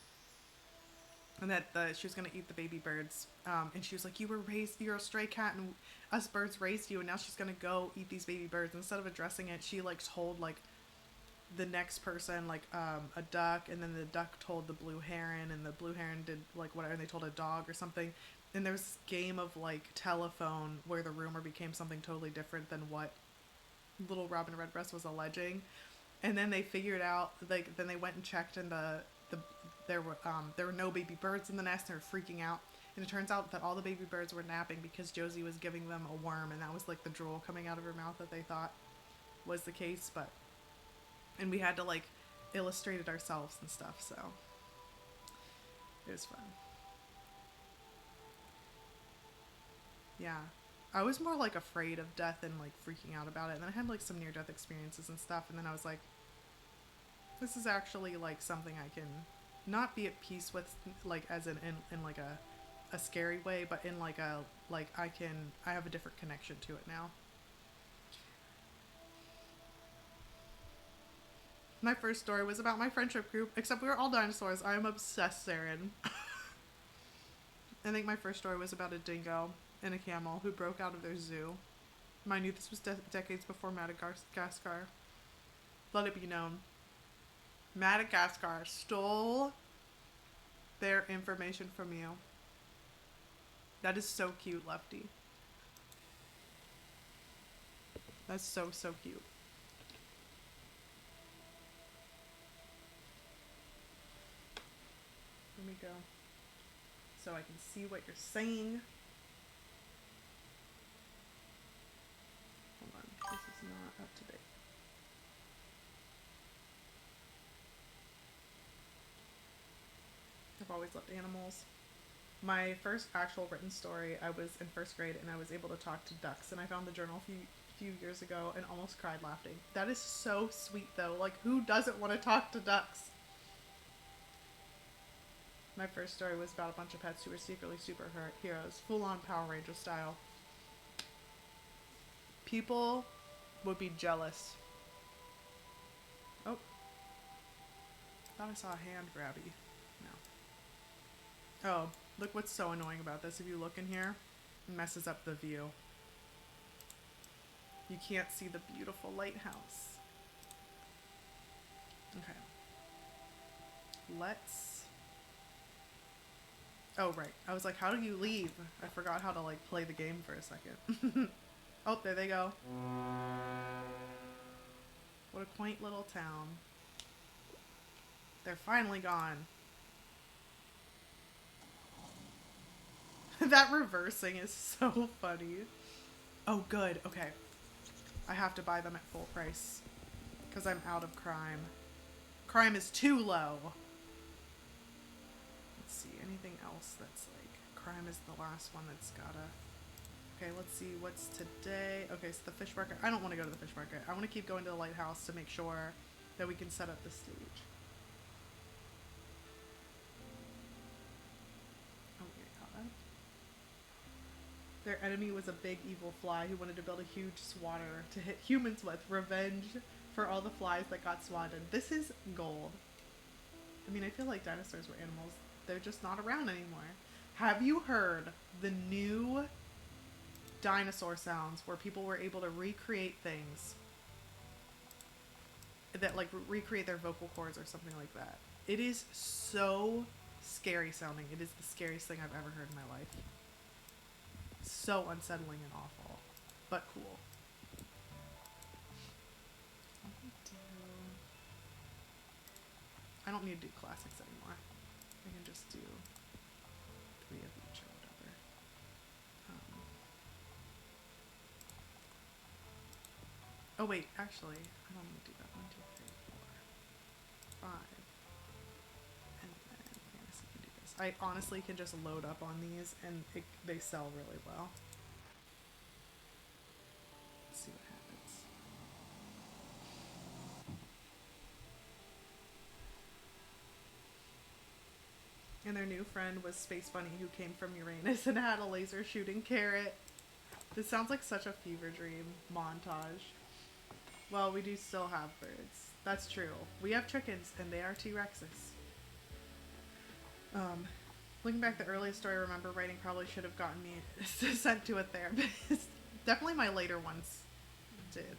and that she was gonna eat the baby birds. And she was like, you're a stray cat, and us birds raised you, and now she's gonna go eat these baby birds." Instead of addressing it, she like told like the next person like a duck, and then the duck told the blue heron, and the blue heron did like whatever, and they told a dog or something. And there was this game of like telephone where the rumor became something totally different than what Little Robin Redbreast was alleging. And then they figured out, like, then they went and checked, and there were no baby birds in the nest. They were freaking out, and it turns out that all the baby birds were napping because Josie was giving them a worm, and that was like the drool coming out of her mouth that they thought was the case. But and we had to like illustrate it ourselves and stuff, so it was fun. Yeah, I was more like afraid of death and like freaking out about it, and then I had like some near death experiences and stuff, and then I was like, this is actually like something I can not be at peace with, like as in like a scary way, but in like a like I have a different connection to it now. My first story was about my friendship group, except we were all dinosaurs. I am obsessed, Saren. I think my first story was about a dingo and a camel who broke out of their zoo. Mind you, this was decades before Madagascar. Let it be known, Madagascar stole their information from you. That is so cute, Lefty. That's so, so cute. Let me go so I can see what you're saying. Hold on, this is not up to date. I've always loved animals. My first actual written story, I was in first grade, and I was able to talk to ducks, and I found the journal a few years ago and almost cried laughing. That is so sweet though. Like, who doesn't want to talk to ducks? My first story was about a bunch of pets who were secretly superheroes, full-on Power Ranger style. People would be jealous. Oh, thought I saw a hand grabby. No. Oh, look what's so annoying about this. If you look in here, it messes up the view. You can't see the beautiful lighthouse. Okay. Let's... Oh, right. I was like, how do you leave? I forgot how to, like, play the game for a second. Oh, there they go. What a quaint little town. They're finally gone. That reversing is so funny. Oh, good. Okay. I have to buy them at full price, because I'm out of crime. Crime is too low. Let's see. Anything else that's like... Crime is the last one that's gotta... Okay, let's see. What's today? Okay, so the fish market. I don't want to go to the fish market. I want to keep going to the lighthouse to make sure that we can set up the stage. Their enemy was a big evil fly who wanted to build a huge swatter to hit humans with. Revenge for all the flies that got swatted. This is gold. I mean, I feel like dinosaurs were animals. They're just not around anymore. Have you heard the new dinosaur sounds where people were able to recreate things that like recreate their vocal cords or something like that? It is so scary sounding. It is the scariest thing I've ever heard in my life. So unsettling and awful, but cool. I don't need to do classics anymore. I can just do 3 of each or whatever. Oh wait, actually, I don't need to do that. 1, 2, 3, 4, 5. And then fantasy can do this. I honestly can just load up on these and they sell really well. Let's see what happens. And their new friend was Space Bunny, who came from Uranus and had a laser shooting carrot. This sounds like such a fever dream montage. Well, we do still have birds. That's true. We have chickens, and they are T-Rexes. Looking back, the earliest story I remember writing probably should have gotten me sent to a therapist. Definitely my later ones did.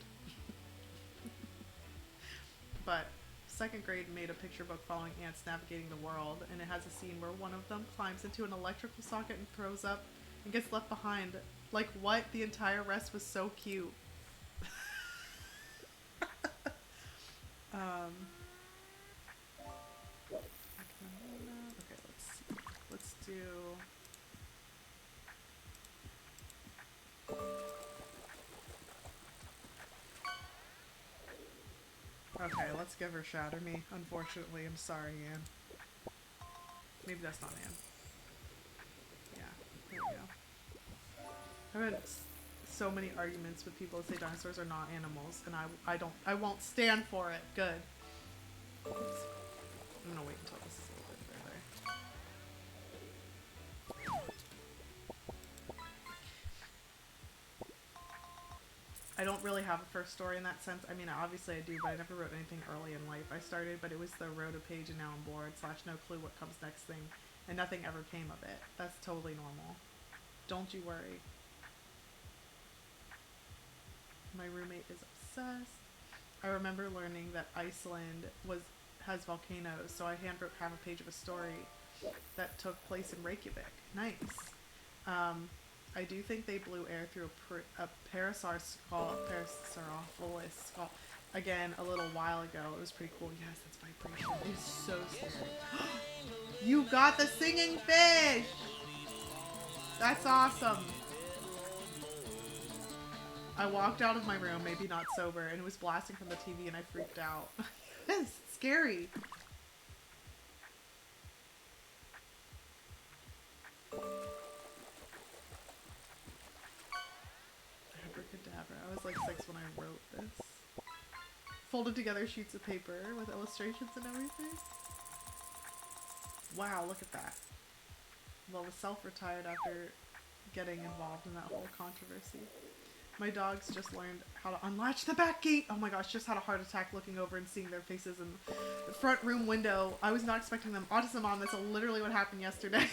But 2nd grade made a picture book following ants navigating the world, and it has a scene where one of them climbs into an electrical socket and throws up and gets left behind. Like, what? The entire rest was so cute. Okay, let's see. Let's do... Okay, let's give her Shatter Me. Unfortunately, I'm sorry, Anne. Maybe that's not Anne. Yeah, there we go. I've had so many arguments with people that say dinosaurs are not animals, and I won't stand for it. Good. Oops. I'm gonna wait until this is a little bit further. I don't really have a first story in that sense. I mean, obviously I do, but I never wrote anything early in life. I started, but it was the wrote a page and now I'm bored / no clue what comes next thing, and nothing ever came of it. That's totally normal. Don't you worry. My roommate is obsessed. I remember learning that Iceland has volcanoes, so I handwrote half a page of a story that took place in Reykjavik. Nice. I do think they blew air through a Parasaurolophus skull again a little while ago. It was pretty cool. Yes, that's vibration. It's so scary. You got the singing fish! That's awesome. I walked out of my room, maybe not sober, and it was blasting from the TV and I freaked out. It's scary. Abracadabra. I was like 6 when I wrote this. Folded together sheets of paper with illustrations and everything. Wow, look at that. Well, the self retired after getting involved in that whole controversy. My dogs just learned how to unlatch the back gate. Oh my gosh, just had a heart attack looking over and seeing their faces in the front room window. I was not expecting them. Autism on, that's literally what happened yesterday.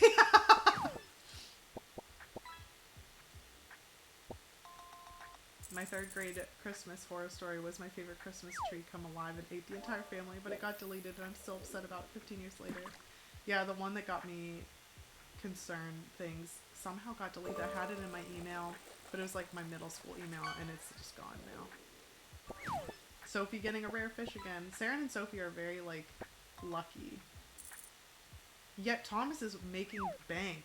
My 3rd grade Christmas horror story was my favorite Christmas tree come alive and ate the entire family, but it got deleted and I'm still upset about it 15 years later. Yeah, the one that got me concerned things somehow got deleted. I had it in my email, but it was like my middle school email and it's just gone now. Sophie getting a rare fish again. Saren and Sophie are very, like, lucky. Yet Thomas is making bank.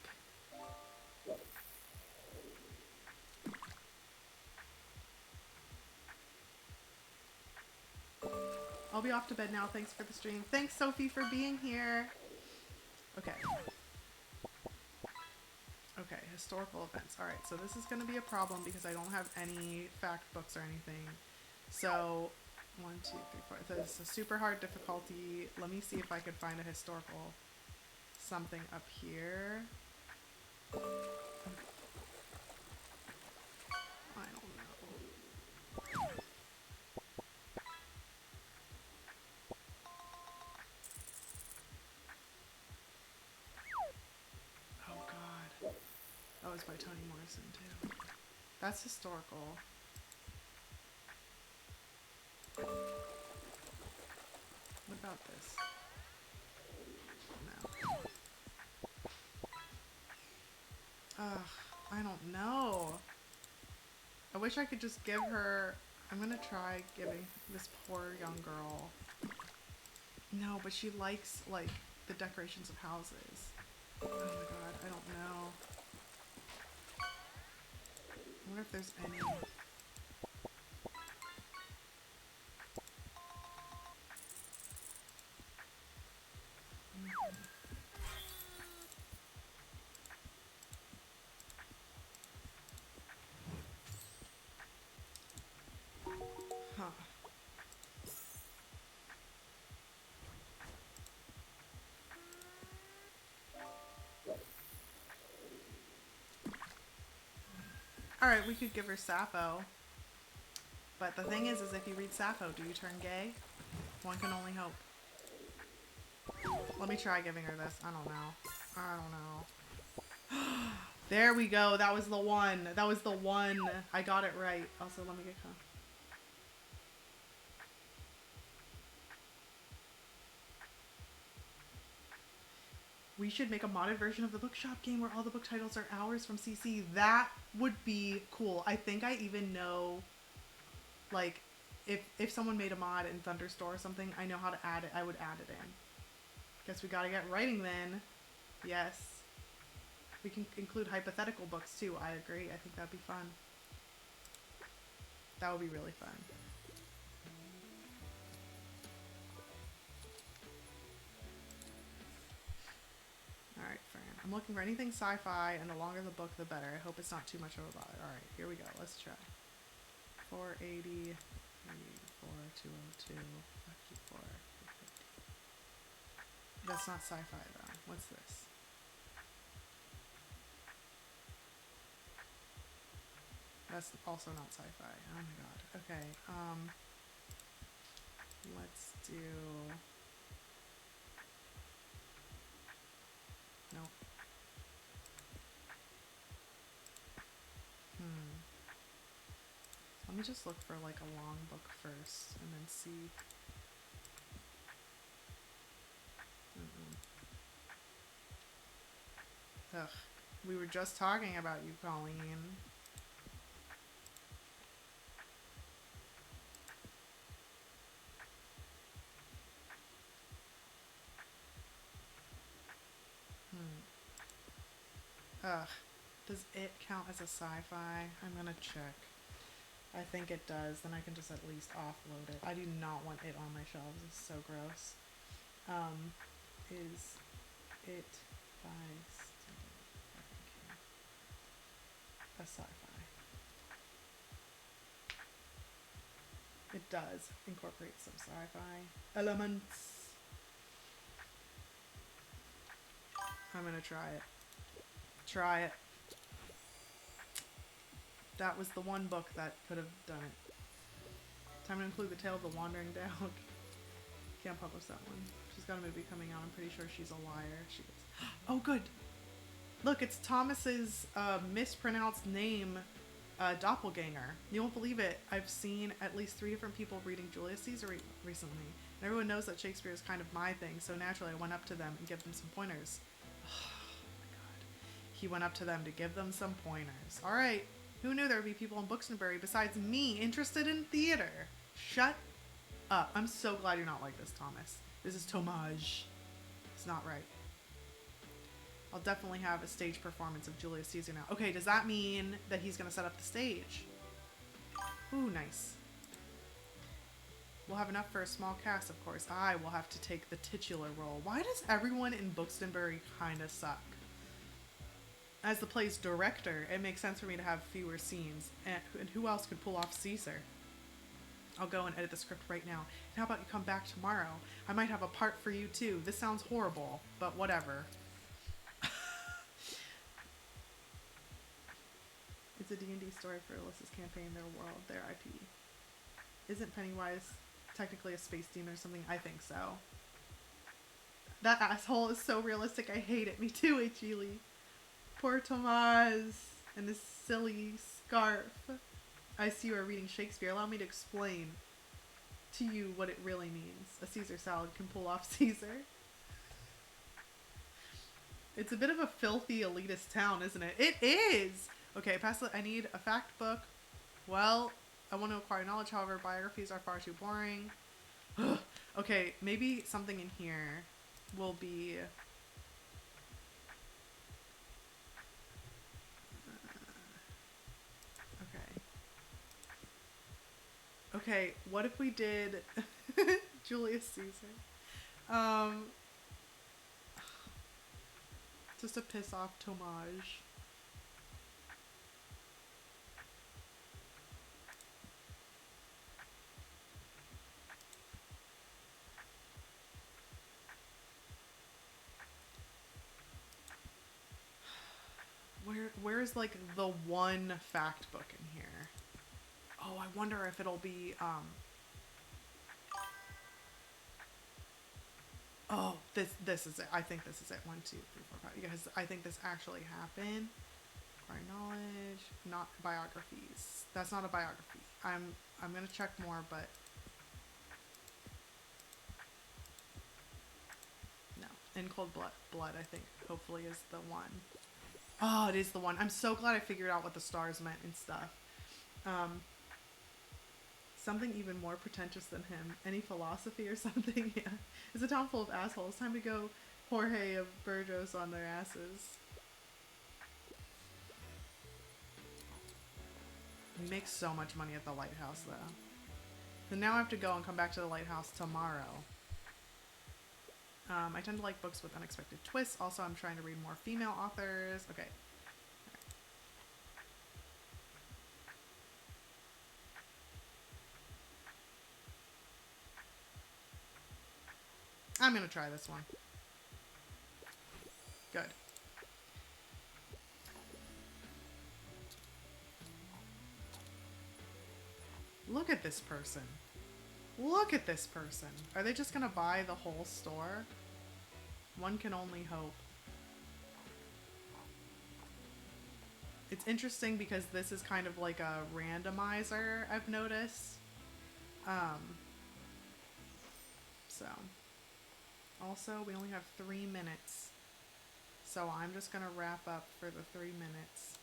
I'll be off to bed now. Thanks for the stream. Thanks, Sophie, for being here. Okay. Okay, historical events. Alright, so this is going to be a problem because I don't have any fact books or anything. So, 1, 2, 3, 4. This is a super hard difficulty. Let me see if I can find a historical something up here. I don't know. Oh god. That was by Toni Morrison too. That's historical. What about this? No. Ugh. I don't know. I wish I could just give her... I'm gonna try giving this poor young girl... No, but she likes, like, the decorations of houses. Oh my god, I don't know. I wonder if there's any... Huh. Alright, we could give her Sappho. But the thing is if you read Sappho, do you turn gay? One can only hope. Let me try giving her this. I don't know. I don't know. There we go. That was the one. That was the one. I got it right. Also, let me get... We should make a modded version of the bookshop game where all the book titles are ours from CC. That would be cool. I think I even know, like, if someone made a mod in Thunderstore or something, I know how to add it. I would add it in. Guess we gotta get writing then. Yes. We can include hypothetical books too. I agree. I think that'd be fun. That would be really fun. Alright, Fran. I'm looking for anything sci-fi, and the longer the book, the better. I hope it's not too much of a bother. Alright, here we go. Let's try. 480, 4202, 54, 350. That's not sci-fi, though. What's this? That's also not sci-fi. Oh my god. Okay, let's do... Nope. Let me just look for, like, a long book first, and then see... Ugh. We were just talking about you, Colleen. Ugh. Does it count as a sci-fi? I'm gonna check. I think it does. Then I can just at least offload it. I do not want it on my shelves. It's so gross. Is it by Stephen King a sci-fi? It does incorporate some sci-fi elements. I'm gonna try it. Try it. That was the one book that could have done it. Time to include The Tale of the Wandering Dog. Can't publish that one. She's got a movie coming out. I'm pretty sure she's a liar. She is. Oh, good. Look, it's Thomas's mispronounced name, doppelganger. You won't believe it. I've seen at least 3 different people reading Julius Caesar recently. And everyone knows that Shakespeare is kind of my thing, so naturally I went up to them and gave them some pointers. Oh my god. He went up to them to give them some pointers. Alright. Who knew there would be people in Booksonbury besides me interested in theater? Shut up. I'm so glad you're not like this, Thomas. This is Tomage. It's not right. I'll definitely have a stage performance of Julius Caesar now. Okay, does that mean that he's going to set up the stage? Ooh, nice. We'll have enough for a small cast, of course. I will have to take the titular role. Why does everyone in Booksonbury kind of suck? As the play's director, it makes sense for me to have fewer scenes. And who else could pull off Caesar? I'll go and edit the script right now. And how about you come back tomorrow? I might have a part for you too. This sounds horrible, but whatever. It's a D&D story for Alyssa's campaign, their world, their IP. Isn't Pennywise technically a space demon or something? I think so. That asshole is so realistic. I hate it. Me too, H.E.Lee. Poor Tomas and his silly scarf. I see you are reading Shakespeare. Allow me to explain to you what it really means. A Caesar salad can pull off Caesar. It's a bit of a filthy elitist town, isn't it? It is! Okay, I need a fact book. Well, I want to acquire knowledge, however, biographies are far too boring. Okay, maybe something in here will be... okay. Okay, what if we did Julius Caesar? Just to piss off Tomage. Where's like the one fact book in here? Oh, I wonder if it'll be oh, this is it. I think this is it. 1, 2, 3, 4, 5. Because I think this actually happened. Acquire knowledge, not biographies. That's not a biography. I'm gonna check more, but no. In Cold Blood, I think hopefully is the one. Oh, it is the one. I'm so glad I figured out what the stars meant and stuff. Something even more pretentious than him. Any philosophy or something? Yeah. It's a town full of assholes. Time to go Jorge of Burgos on their asses. We make so much money at the lighthouse, though. So now I have to go and come back to the lighthouse tomorrow. I tend to like books with unexpected twists. Also, I'm trying to read more female authors. Okay. I'm gonna try this one. Good. Look at this person. Look at this person. Are they just gonna buy the whole store? One can only hope. It's interesting because this is kind of like a randomizer, I've noticed. So. Also, we only have 3 minutes. So I'm just gonna wrap up for the 3 minutes.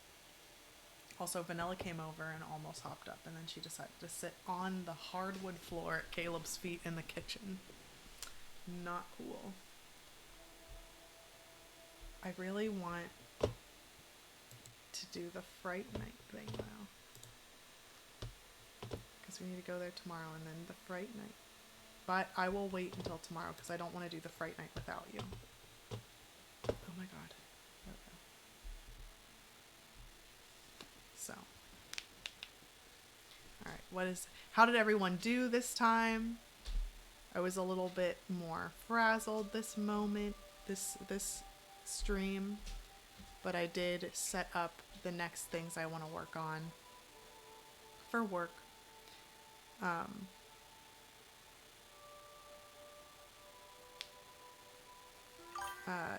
Also, Vanilla came over and almost hopped up, and then she decided to sit on the hardwood floor at Caleb's feet in the kitchen. Not cool. I really want to do the Fright Night thing, though. Because we need to go there tomorrow, and then the Fright Night. But I will wait until tomorrow, because I don't want to do the Fright Night without you. Oh my god. There we go. So. Alright, how did everyone do this time? I was a little bit more frazzled this moment, this stream, but I did set up the next things I want to work on for work.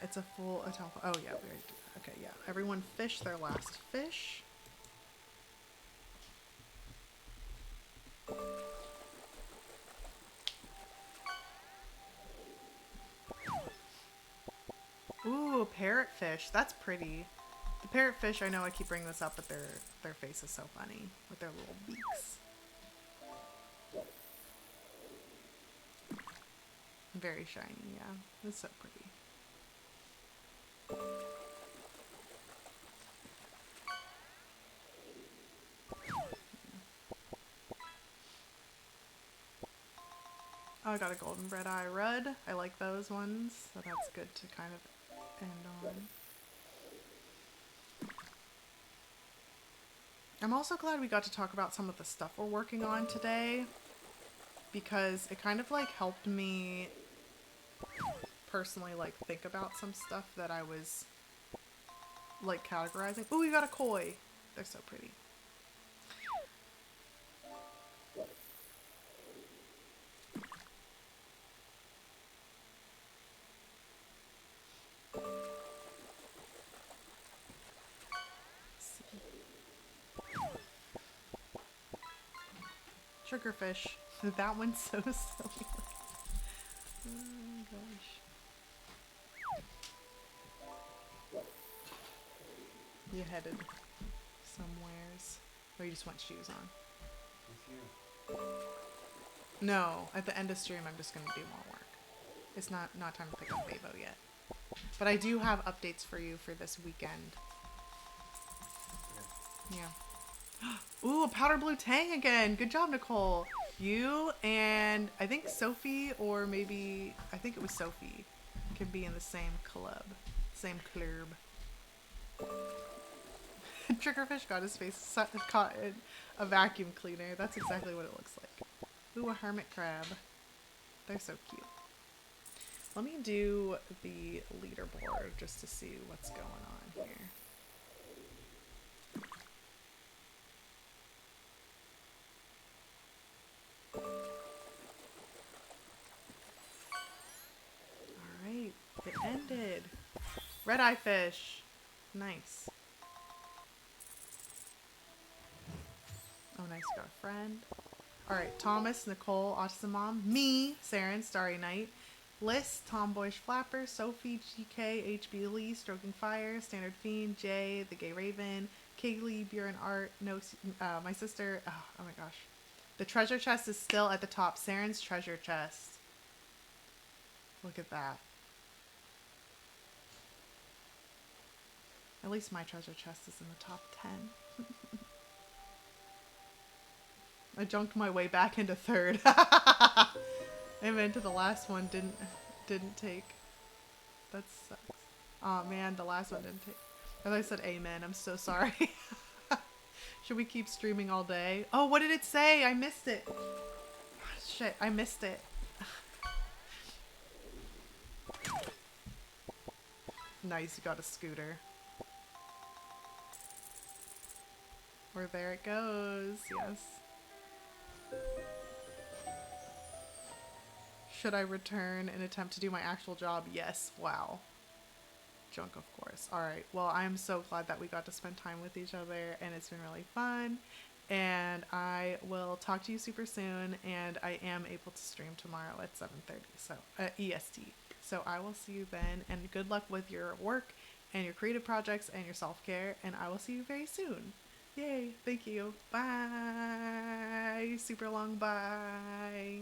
It's a full telephone. Oh yeah, we already did that. Okay, yeah. Everyone fish their last fish. Ooh, parrotfish. That's pretty. The parrotfish, I know I keep bringing this up, but their face is so funny with their little beaks. Very shiny, yeah. It's so pretty. Oh, I got a golden red-eye rudd. I like those ones, so that's good to kind of end on. I'm also glad we got to talk about some of the stuff we're working on today, because it kind of like helped me personally like think about some stuff that I was like categorizing. Ooh, we got a koi. They're so pretty. Sugarfish. That one's so silly. Oh gosh. You headed somewheres. Or you just want shoes on? With you. No, at the end of stream, I'm just going to do more work. It's not time to pick up Babo yet. But I do have updates for you for this weekend. Yeah. Ooh, a powder blue tang again. Good job, Nicole. You and I think Sophie, or maybe, I think it was Sophie, can be in the same club. Same club. Triggerfish got his face caught in a vacuum cleaner. That's exactly what it looks like. Ooh, a hermit crab. They're so cute. Let me do the leaderboard just to see what's going on here. Alright, it ended. Red eye fish. Nice. Oh, nice, got a friend. Alright, Thomas, Nicole, Autism Mom, me, Saren, Starry Night, Liz, Tomboyish Flapper, Sophie, GK, HB Lee, Stroking Fire, Standard Fiend, Jay, The Gay Raven, Kaylee, Buren Art, no, my sister, oh my gosh. The treasure chest is still at the top. Saren's treasure chest. Look at that. At least my treasure chest is in the top 10. I jumped my way back into third. I went to the last one, didn't take. That sucks. Oh man, the last one didn't take. I thought I said amen. I'm so sorry. Should we keep streaming all day? Oh, what did it say? I missed it. Shit, I missed it. Nice, you got a scooter. Or there it goes. Yes. Should I return and attempt to do my actual job? Yes. Wow. Junk, of course. Alright, well, I'm so glad that we got to spend time with each other, and it's been really fun. And I will talk to you super soon, and I am able to stream tomorrow at 7:30, so EST. So I will see you then, and good luck with your work and your creative projects and your self-care, and I will see you very soon. Yay, thank you. Bye. Super long bye.